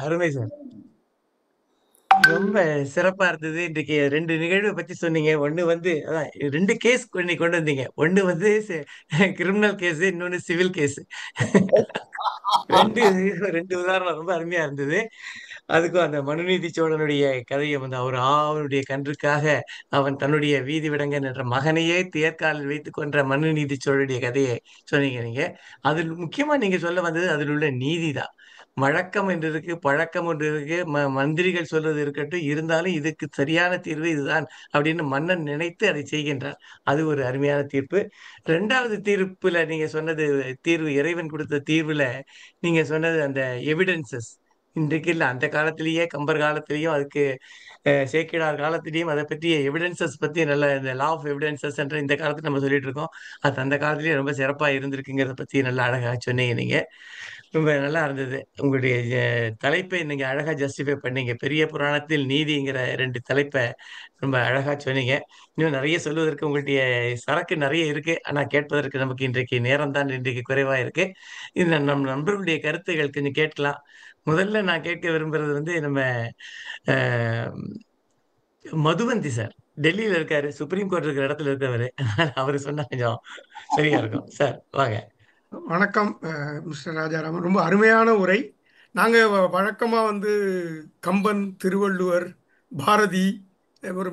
அருமை சார், ரொம்ப சிறப்பா இருந்தது. இன்றைக்கு 2 நிகழ்வை பத்தி சொன்னீங்க. ஒண்ணு வந்து அதான் 2 கேஸ் கொண்டு வந்தீங்க. ஒண்ணு வந்து கிரிமினல் கேஸ், இன்னொன்னு சிவில் கேஸ். 2 உதாரணம் ரொம்ப அருமையா இருந்தது. அதுக்கும் அந்த மனுநீதி சோழனுடைய கதையை வந்து அவனுடைய கன்றுக்காக அவன் தன்னுடைய வீதி விடங்கன் என்ற மகனையே தேர்காலில் வைத்துக் கொன்ற மனுநீதி சோழனுடைய கதையை சொன்னீங்க நீங்க. அதில் முக்கியமா நீங்க சொல்ல வந்தது அதில் உள்ள நீதிதான். வழக்கம் என்று இருக்கு, பழக்கம் ஒன்று இருக்கு, மந்திரிகள் சொல்றது இருக்கட்டும், இருந்தாலும் இதுக்கு சரியான தீர்வு இதுதான் அப்படின்னு மன்னன் நினைத்து அதை செய்கின்றார். அது ஒரு அருமையான தீர்ப்பு. 2வது தீர்ப்புல நீங்க சொன்னது தீர்வு, இறைவன் கொடுத்த தீர்வுல நீங்க சொன்னது அந்த எவிடன்சஸ். இன்றைக்கு இல்லை, அந்த காலத்திலேயே கம்பர் காலத்திலேயும் அதுக்கு சேக்கிழார் காலத்திலையும் அதை பற்றிய எவிடன்சஸ் பத்தி நல்ல இந்த லா ஆஃப் எவிடன்சஸ் என்ற இந்த காலத்துல நம்ம சொல்லிட்டு இருக்கோம். அது அந்த காலத்திலேயே ரொம்ப சிறப்பா இருந்திருக்குங்கிறத பத்தி நல்லா அழகா சொன்னீங்க நீங்க. ரொம்ப நல்லா இருந்தது. உங்களுடைய தலைப்பை நீங்க அழகா ஜஸ்டிஃபை பண்ணீங்க. பெரிய புராணத்தில் நீதிங்கிற 2 தலைப்பை ரொம்ப அழகா சொன்னீங்க. இன்னும் நிறைய சொல்வதற்கு உங்களுடைய சரக்கு நிறைய இருக்கு. ஆனா கேட்பதற்கு நமக்கு இன்றைக்கு நேரம் தான் இன்றைக்கு குறைவா இருக்கு. இது நம் நண்பர்களுடைய கருத்துகள் கொஞ்சம் கேட்கலாம். முதல்ல நான் கேட்க விரும்புறது வந்து நம்ம மதுவந்தி சார். டெல்லியில இருக்காரு, சுப்ரீம் கோர்ட் இருக்கிற இடத்துல இருக்கவரு. அவரு சொன்னா கொஞ்சம் சரியா இருக்கும். சார் வாங்க. வணக்கம் மிஸ்டர் ராஜாராமன், ரொம்ப அருமையான உரை. நாங்கள் வழக்கமாக வந்து கம்பன், திருவள்ளுவர், பாரதி, ஒரு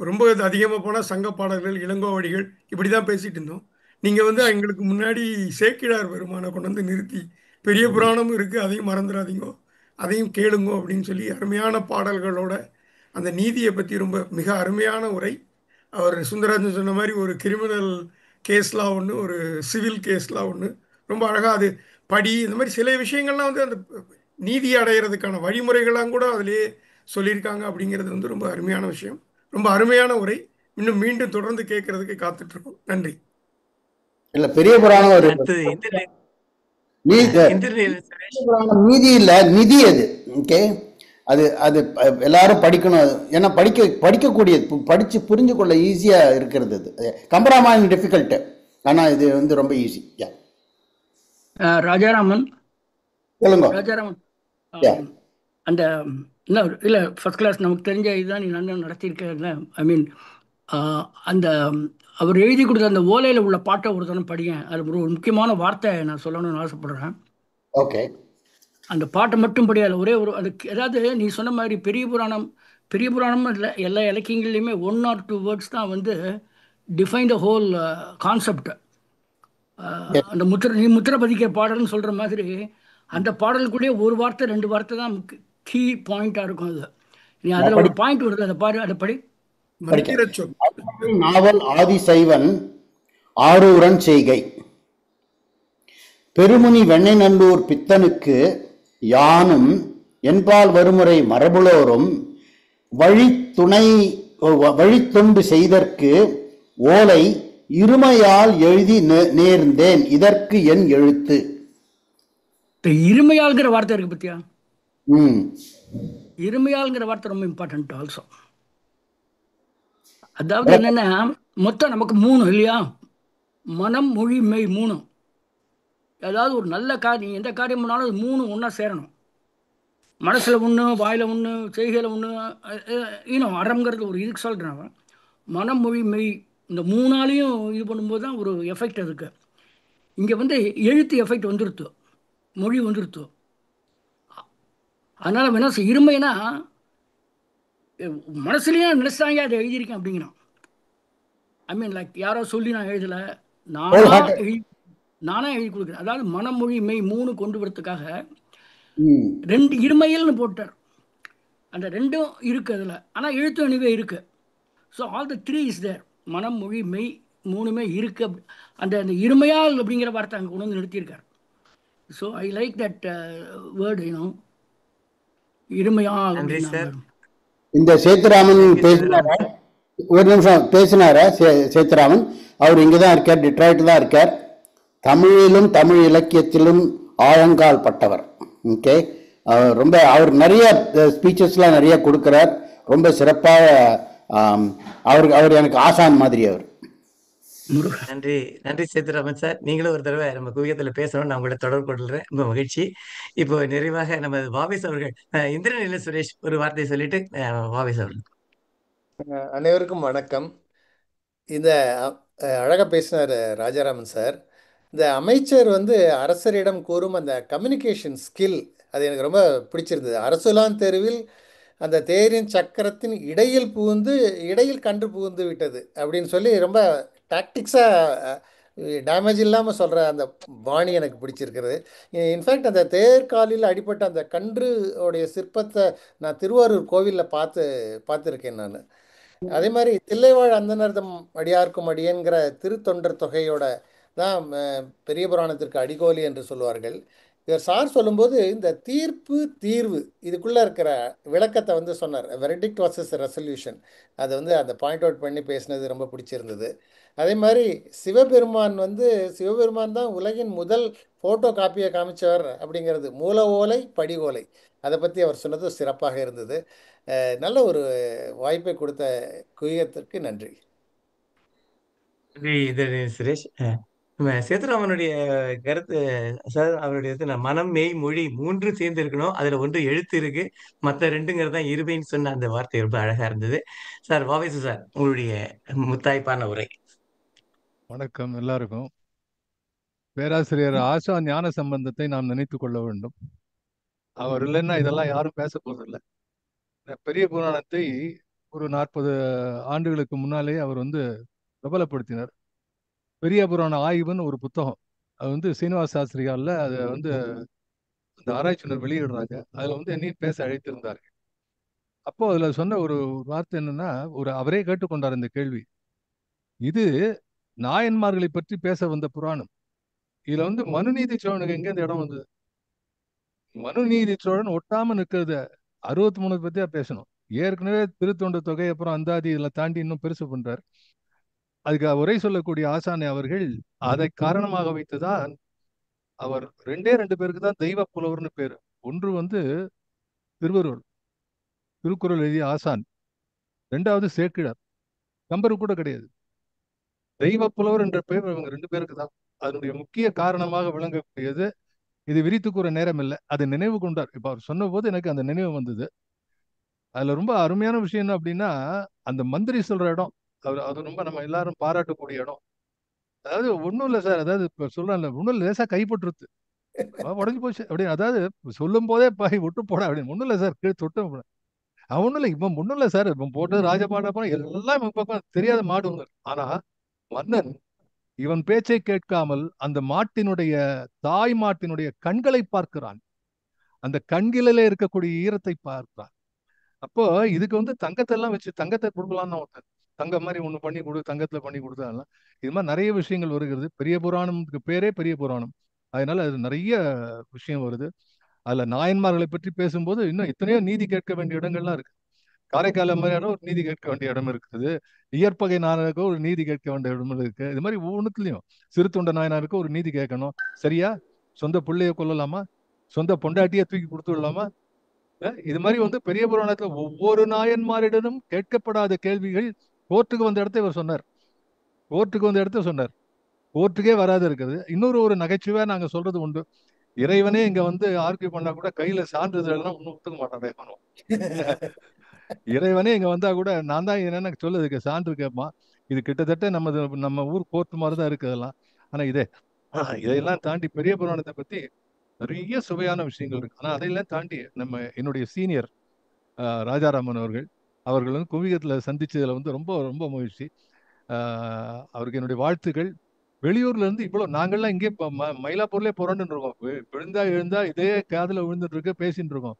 ரொம்ப அதிகமாக போனால் சங்க பாடல்கள், இளங்கோவடிகள் இப்படி தான் பேசிட்டு இருந்தோம். நீங்கள் வந்து எங்களுக்கு முன்னாடி சேக்கிழார் பெருமானை கொண்டு வந்து நிறுத்தி பெரிய புராணமும் இருக்குது, அதையும் மறந்துடாதீங்கோ, அதையும் கேளுங்கோ அப்படின்னு சொல்லி அருமையான பாடல்களோட அந்த நீதியை பற்றி ரொம்ப மிக அருமையான உரை. அவர் சுந்தரராஜன் சொன்ன மாதிரி ஒரு கிரிமினல் கேஸ்லாம் ஒன்று, ஒரு சிவில் கேஸ்லாம் ஒன்று, ரொம்ப அழகாக அது படி இந்த மாதிரி சில விஷயங்கள்லாம் வந்து அந்த நீதி அடையிறதுக்கான வழிமுறைகள்லாம் கூட அதிலேயே சொல்லியிருக்காங்க. அப்படிங்கிறது வந்து ரொம்ப அருமையான விஷயம், ரொம்ப அருமையான உரை. இன்னும் மீண்டும் தொடர்ந்து கேட்கறதுக்கு காத்துட்ருக்கோம். நன்றி. இல்ல பெரிய புராணம் ஒரு அடுத்தது இந்திரன் பெரிய புராணம் நீதி இல்ல, நிதி அது. ஓகே, அது அது எல்லாரும் படிக்கணும். ஏன்னா படிக்கக்கூடியது, படிச்சு புரிஞ்சு கொள்ள ஈஸியா இருக்கிறது. அது கம்பராமாயணம் டிஃபிகல்ட், ஆனா இது வந்து ரொம்ப ஈஸி. ராஜாராமன் சொல்லுங்க. ராஜாராமன் அந்த இல்லை ஃபர்ஸ்ட் கிளாஸ் நமக்கு தெரிஞ்ச இதுதான் நீ நல்லா நடத்தியிருக்க. ஐ மீன் அந்த அவர் எழுதி கொடுத்த அந்த ஓலையில் உள்ள பாட்டை ஒரு தரம் படிங்க. அது ஒரு முக்கியமான வார்த்தை நான் சொல்லணும்னு ஆசைப்படுறேன். ஓகே, அந்த பாட்டை மட்டும் படியாது, ஒரே ஒரு அது, அதாவது நீ சொன்ன மாதிரி பெரிய புராணம் இல்லை, எல்லா இலக்கியங்கள்லையுமே 1 or 2 வேர்ட்ஸ் தான் வந்து டிஃபைன் த ஹோல் கான்செப்ட். அந்த நீ முத்திரை பதிக்கிற பாடல்னு சொல்கிற மாதிரி அந்த பாடலுக்குள்ளேயே ஒரு வார்த்தை 2 வார்த்தை தான் கீ பாயிண்டாக இருக்கும். அது நீ அதில் ஒரு பாயிண்ட் வருது, அதை பாரு, அதை படி. நாவல் ஆதிசைவன் ஆரூரன் செய்கை. பெருமுனி வெண்ணை நல்லூர் பித்தனுக்கு யானும் என்பால் வருமுறை மரபுளோரும் வழித்தொண்டு செய்தற்கு ஓலை இருமையால் எழுதி நேர்ந்தேன், இதற்கு என் எழுத்து. இருமையாள்ங்கிற வார்த்தை இருக்கு பத்தியா? இருமையாள்ங்கிற வார்த்தை ரொம்ப இம்பார்ட்டன்ட் ஆல்சோ. அதாவது என்னன்னா, மொத்தம் நமக்கு 3 இல்லையா? மனம், மொழி, மெய் 3. அதாவது ஒரு நல்ல காரியம், எந்த காரியம் பண்ணாலும் அது 3 ஒன்றா சேரணும். மனசுல ஒன்று, வாயில ஒன்று, செய்கையில் ஒன்று, அறம்ங்கிறது ஒரு இதுக்கு சொல்கிறேன். மனம், மொழி, மெய் இந்த 3ஆலையும் இது பண்ணும்போது தான் ஒரு எஃபெக்ட் அதுக்கு. இங்கே வந்து எழுத்து எஃபெக்ட் வந்துருத்து, மொழி வந்துருத்து. அதனால வேணா இருமைனா மனசுலேயும் நினைச்சாங்க அதை எழுதியிருக்கேன் அப்படிங்கிறான். ஐ மீன் லைக் யாரோ சொல்லி நான் எழுதலை, நானா எழுதி கொடுக்குறேன். அதாவது மனம், மொழி, மெய் 3 கொண்டு வரதுக்காக 2 இருமையல்னு போட்டார். அந்த 2ம் இருக்கு அதில், ஆனால் எழுத்து அணிவே இருக்கு. So all the 3 is there. மனம், மொழி, மெய் 3மே இருக்கு. அந்த இருமையால் அப்படிங்கிற வார்த்தை அங்கே கொண்டு வந்து நிறுத்தியிருக்கார். So I like that word, இருமையால். இந்த சேத்துராமன் பேசினார, ஒரு நிமிஷம் பேசினார சேத்துராமன், அவர் இங்கதான் இருக்கார், டிட்ராய்ட் தான் இருக்கார். தமிழிலும் தமிழ் இலக்கியத்திலும் ஆழங்கால் பட்டவர். ஓகே, அவர் நிறைய ஸ்பீச்சஸ்லாம் நிறைய கொடுக்கிறார். ரொம்ப சிறப்பாக அவர் எனக்கு ஆசான் மாதிரி. அவர் நன்றி நன்றி சேத்துராமன் சார். நீங்களும் ஒரு தடவை நம்ம குவியத்தில் பேசணும்னு நான் உங்களை தொடர்பு கொள்கிறேன். ரொம்ப மகிழ்ச்சி. இப்போ நிறைவாக நமது வாவேஸ் அவர்கள், இந்திரன் இல்ல சுரேஷ் ஒரு வார்த்தை சொல்லிட்டு வாவேஸ் அவர்கள். அனைவருக்கும் வணக்கம். இந்த அழகாக பேசினார் ராஜாராமன் சார். இந்த அமைச்சர் வந்து அரசரிடம் கூறும் அந்த கம்யூனிகேஷன் ஸ்கில், அது எனக்கு ரொம்ப பிடிச்சிருந்தது. அரசுலான் தெருவில் அந்த தேரின் சக்கரத்தின் இடையில் கன்று புகுந்து விட்டது அப்படின்னு சொல்லி ரொம்ப டாக்டிக்ஸாக டேமேஜ் இல்லாமல் சொல்கிற அந்த பாணி எனக்கு பிடிச்சிருக்கிறது. இன்ஃபேக்ட் அந்த தேர்காலில் அடிப்பட்ட அந்த கன்று உடைய சிற்பத்தை நான் திருவாரூர் கோவிலில் பார்த்துருக்கேன் நான். அதே மாதிரி தில்லைவாழ் அந்தனர்தம் அடியார்க்கும் அடியன்கிற திருத்தொண்டர் தொகையோட தான் பெரிய புராணத்திற்கு அடிகோலி என்று சொல்லுவார்கள். இவர் சார் சொல்லும்போது இந்த தீர்வு இதுக்குள்ளே இருக்கிற விளக்கத்தை வந்து சொன்னார். வெர்டிக்ட் வர்சஸ் ரெசல்யூஷன், அதை வந்து அந்த பாயிண்ட் அவுட் பண்ணி பேசினது ரொம்ப பிடிச்சிருந்தது. அதே மாதிரி சிவபெருமான் தான் உலகின் முதல் ஃபோட்டோ காப்பியை காமிச்சவர் அப்படிங்கிறது, மூல ஓலை படி ஓலை, அதை பற்றி அவர் சொன்னது சிறப்பாக இருந்தது. நல்ல ஒரு வாய்ப்பை கொடுத்த குவியத்திற்கு நன்றி. சுரேஷ் சேதுராமனுடைய கருத்து சார், அவருடைய இது மனம் மெய் மொழி மூன்று சேர்ந்து இருக்கணும். அதுல ஒன்று எழுத்து இருக்கு, மற்ற ரெண்டுங்கிறது தான் இருமைன்னு சொன்ன அந்த வார்த்தை ரொம்ப அழகா இருந்தது. சார் வாவேசு சார், உங்களுடைய முத்தாய்ப்பான உரை. வணக்கம் எல்லாருக்கும். பேராசிரியர் ஆஷா ஞான சம்பந்தத்தை நாம் நினைத்து கொள்ள வேண்டும். அவர் இல்லைன்னா இதெல்லாம் யாரும் பேச போவதில்லை. பெரிய புராணத்தை ஒரு 40 ஆண்டுகளுக்கு முன்னாலே அவர் பிரபலப்படுத்தினார். பெரிய புராண ஆய்வுன்னு ஒரு புத்தகம், அது சீனிவாச சாஸ்திரியால அதை அந்த ஆராய்ச்சியினர் வெளியிடுறாங்க. அதுல என்னையும் பேச அழைத்திருந்தார்கள். அப்போ அதுல சொன்ன ஒரு வார்த்தை என்னன்னா, அவரே கேட்டுக்கொண்டார் இந்த கேள்வி. இது நாயன்மார்களை பற்றி பேச வந்த புராணம். இதுல மனுநீதி சோழனுக்கு எங்க இந்த இடம் வந்தது? மனுநீதி சோழன் ஒட்டாம நிற்கிறத 63 பத்தியா பேசணும். ஏற்கனவே திருத்தொண்டு தொகை, அப்புறம் அந்தாதி, இதுல தாண்டி இன்னும் பெருசு பண்றார். அதுக்கு உரை சொல்லக்கூடிய ஆசானை அவர்கள் அதை காரணமாக வைத்துதான் அவர் 2 பேருக்கு தான் தெய்வ புலவர்னு பேரு. ஒன்று திருவருள், திருக்குறள் எழுதிய ஆசான். 2வது சேக்கிழார். கம்பரு கூட கிடையாது. தெய்வ புலவர் என்ற பெயர் இவங்க 2 பேருக்கு தான். அதனுடைய முக்கிய காரணமாக விளங்கக்கூடியது, இது விரித்து கூற நேரம் இல்லை, அதை நினைவு கொண்டார். இப்ப அவர் சொன்ன போது எனக்கு அந்த நினைவு வந்தது. அதுல ரொம்ப அருமையான விஷயம் என்ன அப்படின்னா, அந்த மந்திரி சொல்ற இடம், அது ரொம்ப நம்ம எல்லாரும் பாராட்டக்கூடிய இடம். அதாவது ஒண்ணும் இல்லை சார், அதாவது இப்ப சொல்றேன்ல, ஒண்ணும் இல்லை, லேசா கைப்பற்றுறது உடஞ்சு போச்சு அப்படி, அதாவது சொல்லும் போதே பாய் விட்டு போட அப்படின்னு. ஒண்ணும் இல்லை சார், கீழே தொட்டு அவன் ஒண்ணும் இல்லை, இவன் ஒண்ணும் இல்லை சார், இவன் போட்டது ராஜபாட எல்லாம் இவன் பக்கம் தெரியாத மாடு. ஆனா மன்னன் இவன் பேச்சை கேட்காமல் அந்த மாட்டினுடைய, தாய் மாட்டினுடைய கண்களை பார்க்கிறான். அந்த கண்களிலே இருக்கக்கூடிய ஈரத்தை பார்க்கிறான். அப்போ இதுக்கு தங்கத்தை எல்லாம் வச்சு தங்கத்தை கொடுக்கலாம்னு ஒருத்தன், தங்கம் மாதிரி ஒண்ணு பண்ணி கொடு, தங்கத்துல பண்ணி கொடுத்தாலாம். இது மாதிரி நிறைய விஷயங்கள் வருகிறது. பெரிய புராணம்க்கு பேரே பெரிய புராணம். அதனால அது நிறைய விஷயம் வருது. அதுல நாயன்மார்களை பற்றி பேசும்போது இன்னும் எத்தனையோ நீதி கேட்க வேண்டிய இடங்கள்லாம் இருக்கு. காரைக்கால மாதிரியான ஒரு நீதி கேட்க வேண்டிய இடம் இருக்குது. இயற்பகை நாயனருக்கு ஒரு நீதி கேட்க வேண்டிய இடம் இருக்கு. இது மாதிரி ஒவ்வொன்றுத்துலயும் சிறுத்தொண்ட நாயனாருக்கு ஒரு நீதி கேட்கணும். சரியா? சொந்த பிள்ளைய கொல்லலாமா? சொந்த பொண்டாட்டியை தூக்கி கொடுத்து விடலாமா? இது மாதிரி பெரிய புராணத்துல ஒவ்வொரு நாயன்மாரிடனும் கேட்கப்படாத கேள்விகள் கோர்ட்டுக்கு வந்த இடத்த இவர் சொன்னார். கோர்ட்டுக்கு வந்த இடத்த சொன்னார். கோர்ட்டுக்கே வராது இருக்குது. இன்னொரு நகைச்சுவை நாங்க சொல்றது உண்டு. இறைவனே இங்க ஆர்கியூ பண்ணா கூட கையில சான்றிதழ் எல்லாம் ஒன்னும் ஒத்துக்க மாட்டான். இறைவனே இங்க வந்தா கூட நான் தான் என்னன்னு சொல்லுதுக்கு சான்று கேட்பான். இது கிட்டத்தட்ட நம்ம ஊர் கோர்ட்டு மாதிரிதான் இருக்கு அதெல்லாம். ஆனா இதையெல்லாம் தாண்டி பெரிய புராணத்தை பத்தி நிறைய சுவையான விஷயங்கள் இருக்கு. ஆனா அதையெல்லாம் தாண்டி என்னுடைய சீனியர் ராஜாராமன் அவர்கள் குவியத்துல சந்திச்சதுல ரொம்ப ரொம்ப மகிழ்ச்சி. அவருக்கு என்னுடைய வாழ்த்துக்கள். வெளியூர்ல இருந்து இவ்வளவு, நாங்கள்லாம் இங்கே மயிலாப்பூர்லயே புரண்டுன்னு இருக்கோம். விழுந்தா எழுந்தா இதே காதுல விழுந்துட்டு இருக்கு, பேசிட்டு இருக்கோம்.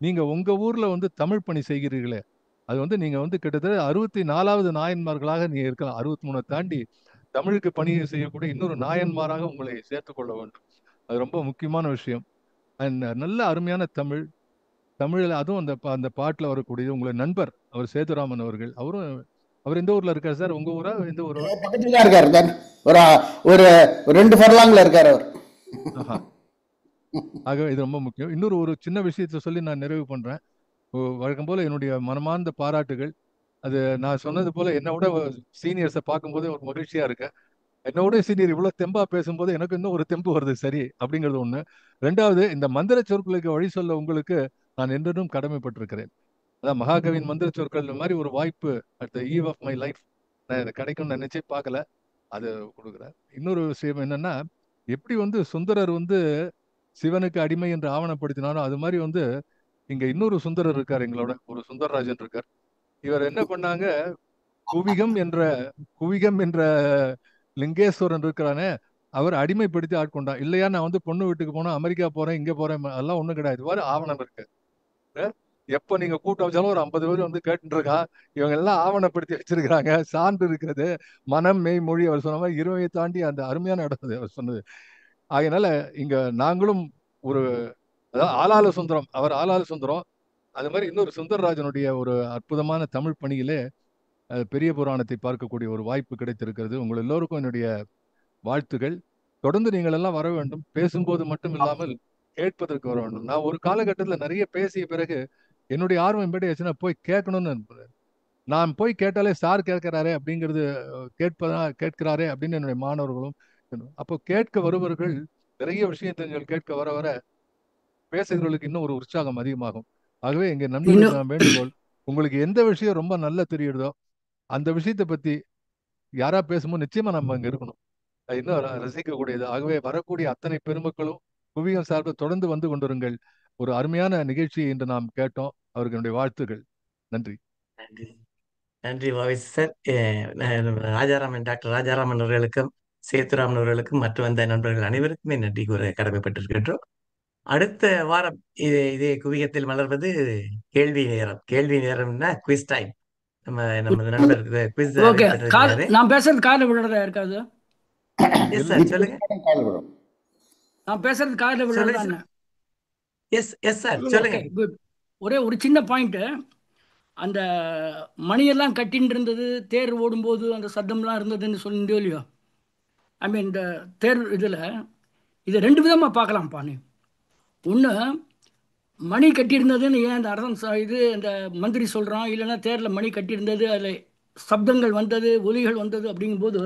நீங்க உங்க ஊர்ல தமிழ் பணி செய்கிறீர்களே, அது நீங்க கிட்டத்தட்ட 64வது நாயன்மார்களாக நீங்க இருக்கலாம். 63 தாண்டி தமிழுக்கு பணி செய்யக்கூடிய இன்னொரு நாயன்மாராக உங்களை சேர்த்துக்கொள்ள வேண்டும். அது ரொம்ப முக்கியமான விஷயம். அண்ட் நல்ல அருமையான தமிழ்ல அதுவும் அந்த பாட்டுல வரக்கூடிய உங்களை நண்பர் அவர் சேதுராமன் அவர்கள். அவர் எந்த ஊர்ல இருக்காரு சார்? உங்க ஊரா? எந்த ஊரா? பக்கத்துல தான் இருக்காரு சார். ஒரு 2 ஃபர்லாங்ல இருக்காரு அவர். ஆகவே இது ரொம்ப முக்கியம். ஒரு சின்ன விஷயத்த சொல்லி நான் நிறைவு பண்றேன். வழக்கம் போல என்னுடைய மனமார்ந்த பாராட்டுகள். அது நான் சொன்னது போல என்னோட சீனியர்ஸை பார்க்கும்போது ஒரு மகிழ்ச்சியா இருக்கு. என்னோட சீனியர் இவ்வளவு தெம்பா பேசும்போது எனக்கு இன்னும் ஒரு தெம்பு வருது. சரி அப்படிங்கிறது ஒண்ணு. 2வது, இந்த மந்திர சொற்களுக்கு வழி சொல்ல உங்களுக்கு நான் என்றும் கடமைப்பட்டிருக்கிறேன். அதான் மகாகவியின் மந்திர சொற்கள் மாதிரி ஒரு வாய்ப்பு at the eve of my life நான் எனக்கு கிடைக்கும்னு நினைச்சே பார்க்கல. அது கொடுக்குறேன். இன்னொரு விஷயம் என்னன்னா, எப்படி சுந்தரர் சிவனுக்கு அடிமை என்று ஆவணப்படுத்தினாலும், அது மாதிரி இங்க இன்னொரு சுந்தரர் இருக்கார், எங்களோட ஒரு சுந்தரராஜன் இருக்கார். இவர் என்ன பண்ணாங்க, குவிகம் என்ற லிங்கேஸ்வரன் இருக்கிறானே, அவர் அடிமைப்படுத்தி ஆட்கொண்டான். இல்லையா நான் பொண்ணு வீட்டுக்கு போனோம், அமெரிக்கா போறேன், இங்க போறேன், அதெல்லாம் ஒண்ணும் கிடையாது. இது மாதிரி ஆவணம் இருக்கு. எப்ப நீங்க கூட்டம் வச்சாலும் ஒரு 50 பேர் கேட்டு இருக்கா. இவங்க எல்லாம் ஆவணப்படுத்தி வச்சிருக்கிறாங்க, சான்று இருக்கிறது. மனம் மெய் மொழி அவர் சொன்ன மாதிரி இருமையை தாண்டி அந்த அருமையான இடம் அவர் சொன்னது. அதனால இங்க நாங்களும் அதாவது ஆளாள சுந்தரம், அவர் ஆளாள சுந்தரம், அது மாதிரி இன்னொரு சுந்தரராஜனுடைய ஒரு அற்புதமான தமிழ் பணியிலே பெரிய புராணத்தை பார்க்கக்கூடிய ஒரு வாய்ப்பு கிடைத்திருக்கிறது. உங்கள் எல்லோருக்கும் என்னுடைய வாழ்த்துகள். தொடர்ந்து நீங்கள் எல்லாம் வர வேண்டும். பேசும்போது மட்டும் இல்லாமல் கேட்பதற்கு வர வேண்டும். நான் ஒரு காலகட்டத்தில் நிறைய பேசிய பிறகு என்னுடைய ஆர்வம் எப்படி ஆச்சுன்னா, போய் கேட்கணும்னு. நான் போய் கேட்டாலே சார் கேட்கிறாரே அப்படிங்கிறது, கேட்கிறாரே அப்படின்னு என்னுடைய மாணவர்களும் அப்போ கேட்க வருபவர்கள் நிறைய விஷயத்தை கேட்க வர வர பேசுகிறவர்களுக்கு இன்னும் ஒரு உற்சாகம் அதிகமாகும். ஆகவே எங்க நண்பர்களுக்கு இன்னும் நான் வேண்டுகோள், உங்களுக்கு எந்த விஷயம் ரொம்ப நல்லா தெரியுதோ அந்த விஷயத்தை பத்தி யாரா பேசும்போது நிச்சயமா நம்ம அங்க இருக்கணும். அது இன்னும் ரசிக்க கூடியது. ஆகவே வரக்கூடிய அத்தனை பெருமக்களும் புவியியல் சார்பில் தொடர்ந்து வந்து கொண்டிருங்கள். ஒரு அருமையான நிகழ்ச்சியை இன்று நாம் கேட்டோம். அவருக்கு என்னுடைய வாழ்த்துகள். நன்றி. நன்றி. நன்றி வாவிஸ் சார். ராஜாராமன், டாக்டர் ராஜாராமன் அவர்களுக்கும் சேத்துராமன் அவர்களுக்கும் மற்ற வந்த நண்பர்கள் அனைவருக்குமே நன்றி கூற கடமைப்பட்டிருக்கின்றோம். அடுத்த வாரம் இதே குவியத்தில் மலர்வது கேள்வி நேரம். கேள்வி நேரம்னா குவிஸ் டைம். நமது நண்பர் குவிஸ் ஓகே. அரேஞ்ச் பண்ணிருக்காரு. நான் பேசுறது காதில் விழுறதா இருக்காது? எஸ் சார், சொல்லுங்க. நான் பேசுறது காதில் சொல்லுங்க விழுறதா? சார். எஸ் சார், சொல்லுங்க. Okay, good. ஒரே ஒரு சின்ன பாயிண்ட்டு. அந்த மணியெல்லாம் கட்டின்னு இருந்தது, தேர் ஓடும்போது அந்த சத்தம்லாம் இருந்ததுன்னு சொல்லிட்டு இல்லையோ? ஐ மீன் இந்த தேர் இதில் இதை 2 விதமாக பார்க்கலாம்ப்பா நீ. ஒன்று, மணி கட்டியிருந்ததுன்னு ஏன் இந்த அரசன் இந்த மந்திரி சொல்கிறான், இல்லைன்னா தேரில் மணி கட்டியிருந்தது, அதில் சப்தங்கள் வந்தது, ஒலிகள் வந்தது அப்படிங்கும்போது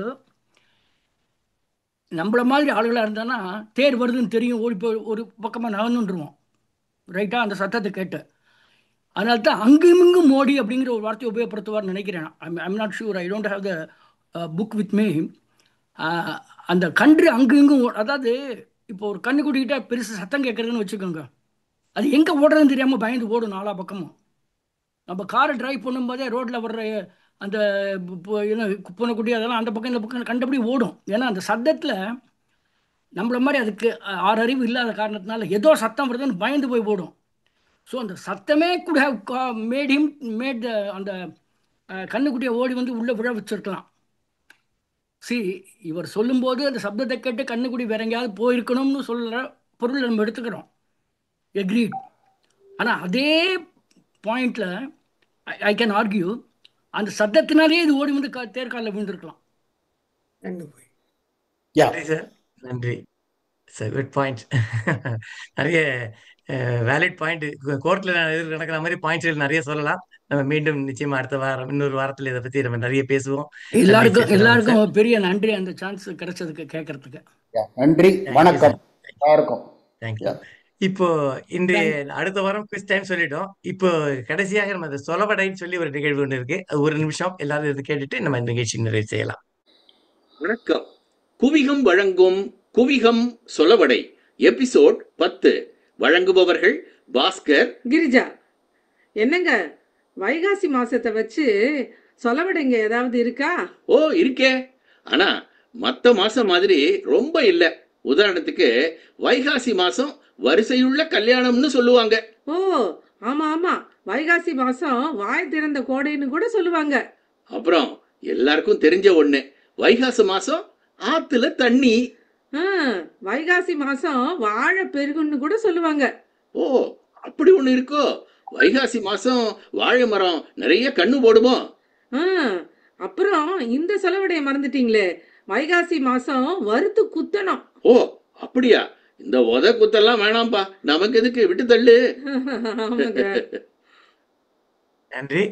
நம்மள மாதிரி ஆளுகளாக இருந்தானா தேர் வருதுன்னு தெரியும், ஓடி போய் ஒரு பக்கமாக நகர்ந்துருவோம், ரைட்டாக அந்த சத்தத்தை கேட்டு. அதனால தான் அங்கும் இங்கும் மோடி அப்படிங்கிற ஒரு வார்த்தையை உபயோகப்படுத்துவார்னு நினைக்கிறேன். I'm not sure, I don't have the book with me. அந்த கன்று அங்கும் இங்கும் அதாவது இப்போ ஒரு கண்ணுக்குட்டிக்கிட்ட பெருசு சத்தம் கேட்குறதுன்னு வச்சுக்கோங்க, அது எங்கே ஓடுறதுன்னு தெரியாமல் பயந்து ஓடும் நாலா பக்கமும். நம்ம காரை டிரைவ் பண்ணும்போதே ரோட்டில் வர்ற அந்த பூனைக்குட்டி அதெல்லாம் அந்த பக்கம் இந்த பக்கம் கண்டபடி ஓடும். ஏன்னா அந்த சத்தத்தில் நம்மள மாதிரி அதுக்கு 6 அறிவு இல்லாத காரணத்தினால ஏதோ சத்தம் வருதுன்னு பயந்து போய் ஓடும். ஸோ அந்த சத்தமே குட் ஹேவ் மேட் அந்த கண்ணுக்குட்டியை ஓடி வந்து உள்ளே விழ வச்சிருக்கலாம். இவர் சொல்லும்போது அந்த சப்தத்தை கேட்டு கண்ணுக்குடி வேற எங்கேயாவது போயிருக்கணும்னு சொல்கிற பொருள் நம்ம எடுத்துக்கிறோம், எக்ரீட். ஆனால் அதே பாயிண்டில் ஐ கேன் ஆர்கியூ அந்த சத்தத்தினாலேயே இது ஓடி வந்து தேர்காலில் விழுந்திருக்கலாம். நன்றி சார், நன்றி சார். Good point. நிறைய வேலிட் பாயிண்ட். கோர்ட்ல நடக்கிற மாதிரி பாயிண்ட்கள் நிறைய சொல்லலாம். நம்ம மீண்டும் நிச்சயமா அடுத்த வாரம், இன்னொரு வாரத்தில் இதை பத்தி நம்ம நிறைய பேசுவோம். எல்லாருக்கும் பெரிய நன்றி அந்த சான்ஸ் கிடைச்சதுக்கு கேட்கறதுக்கு. நன்றி, வணக்கம் எல்லாருக்கும். தேங்க்யூ. இப்போ இன்றைய அடுத்த வாரம் குவிஸ் டைம் சொல்லிட்டோம். இப்போ கடைசியாக நம்ம அந்த சொலவடைன்னு சொல்லி ஒரு நிகழ்வு ஒன்று இருக்கு. அது 1 நிமிஷம் எல்லாரும் இதை கேட்டுட்டு நம்ம இந்த நிகழ்ச்சி நிறைவு செய்யலாம். வணக்கம். குவிகம் வழங்கும் குவிகம் சொலவடை எபிசோட் 10. வழங்குபவர்கள் பாஸ்கர், கிரிஜா. என்னங்க வைகாசி மாசத்தை வச்சு சொலவடைங்க ஏதாவது இருக்கா? ஓ இருக்கே, ஆனா மத்த மாசம் மாதிரி ரொம்ப இல்ல. உதாரணத்துக்கு வைகாசி மாசம் வரிசையுள்ள கல்யாணம்னு சொல்லுவாங்க. ஓ ஆமா ஆமா, வைகாசி மாசம் வாய் திறந்த கோடைன்னு கூட சொல்லுவாங்க. அப்புறம் எல்லாருக்கும் தெரிஞ்ச ஒண்ணு, வைகாசி மாசம் ஆத்துல தண்ணி. வைகாசி மாசம் வாழை பெருகுன்னு கூட சொல்லுவாங்க. ஓ அப்படி ஒண்ணு இருக்கோ? வைகாசி மாசம் வாழை மரம் நிறைய கண்ணு போடுமோ? அப்புறம் இந்த சொலவடைய மறந்துட்டீங்களே, வைகாசி மாசம் வறுத்து குத்தணும். ஓ அப்படியா? இந்த உத குத்தெல்லாம் வேணாம்பா, நமக்கு எதுக்கு, விட்டு தள்ளு. நன்றி.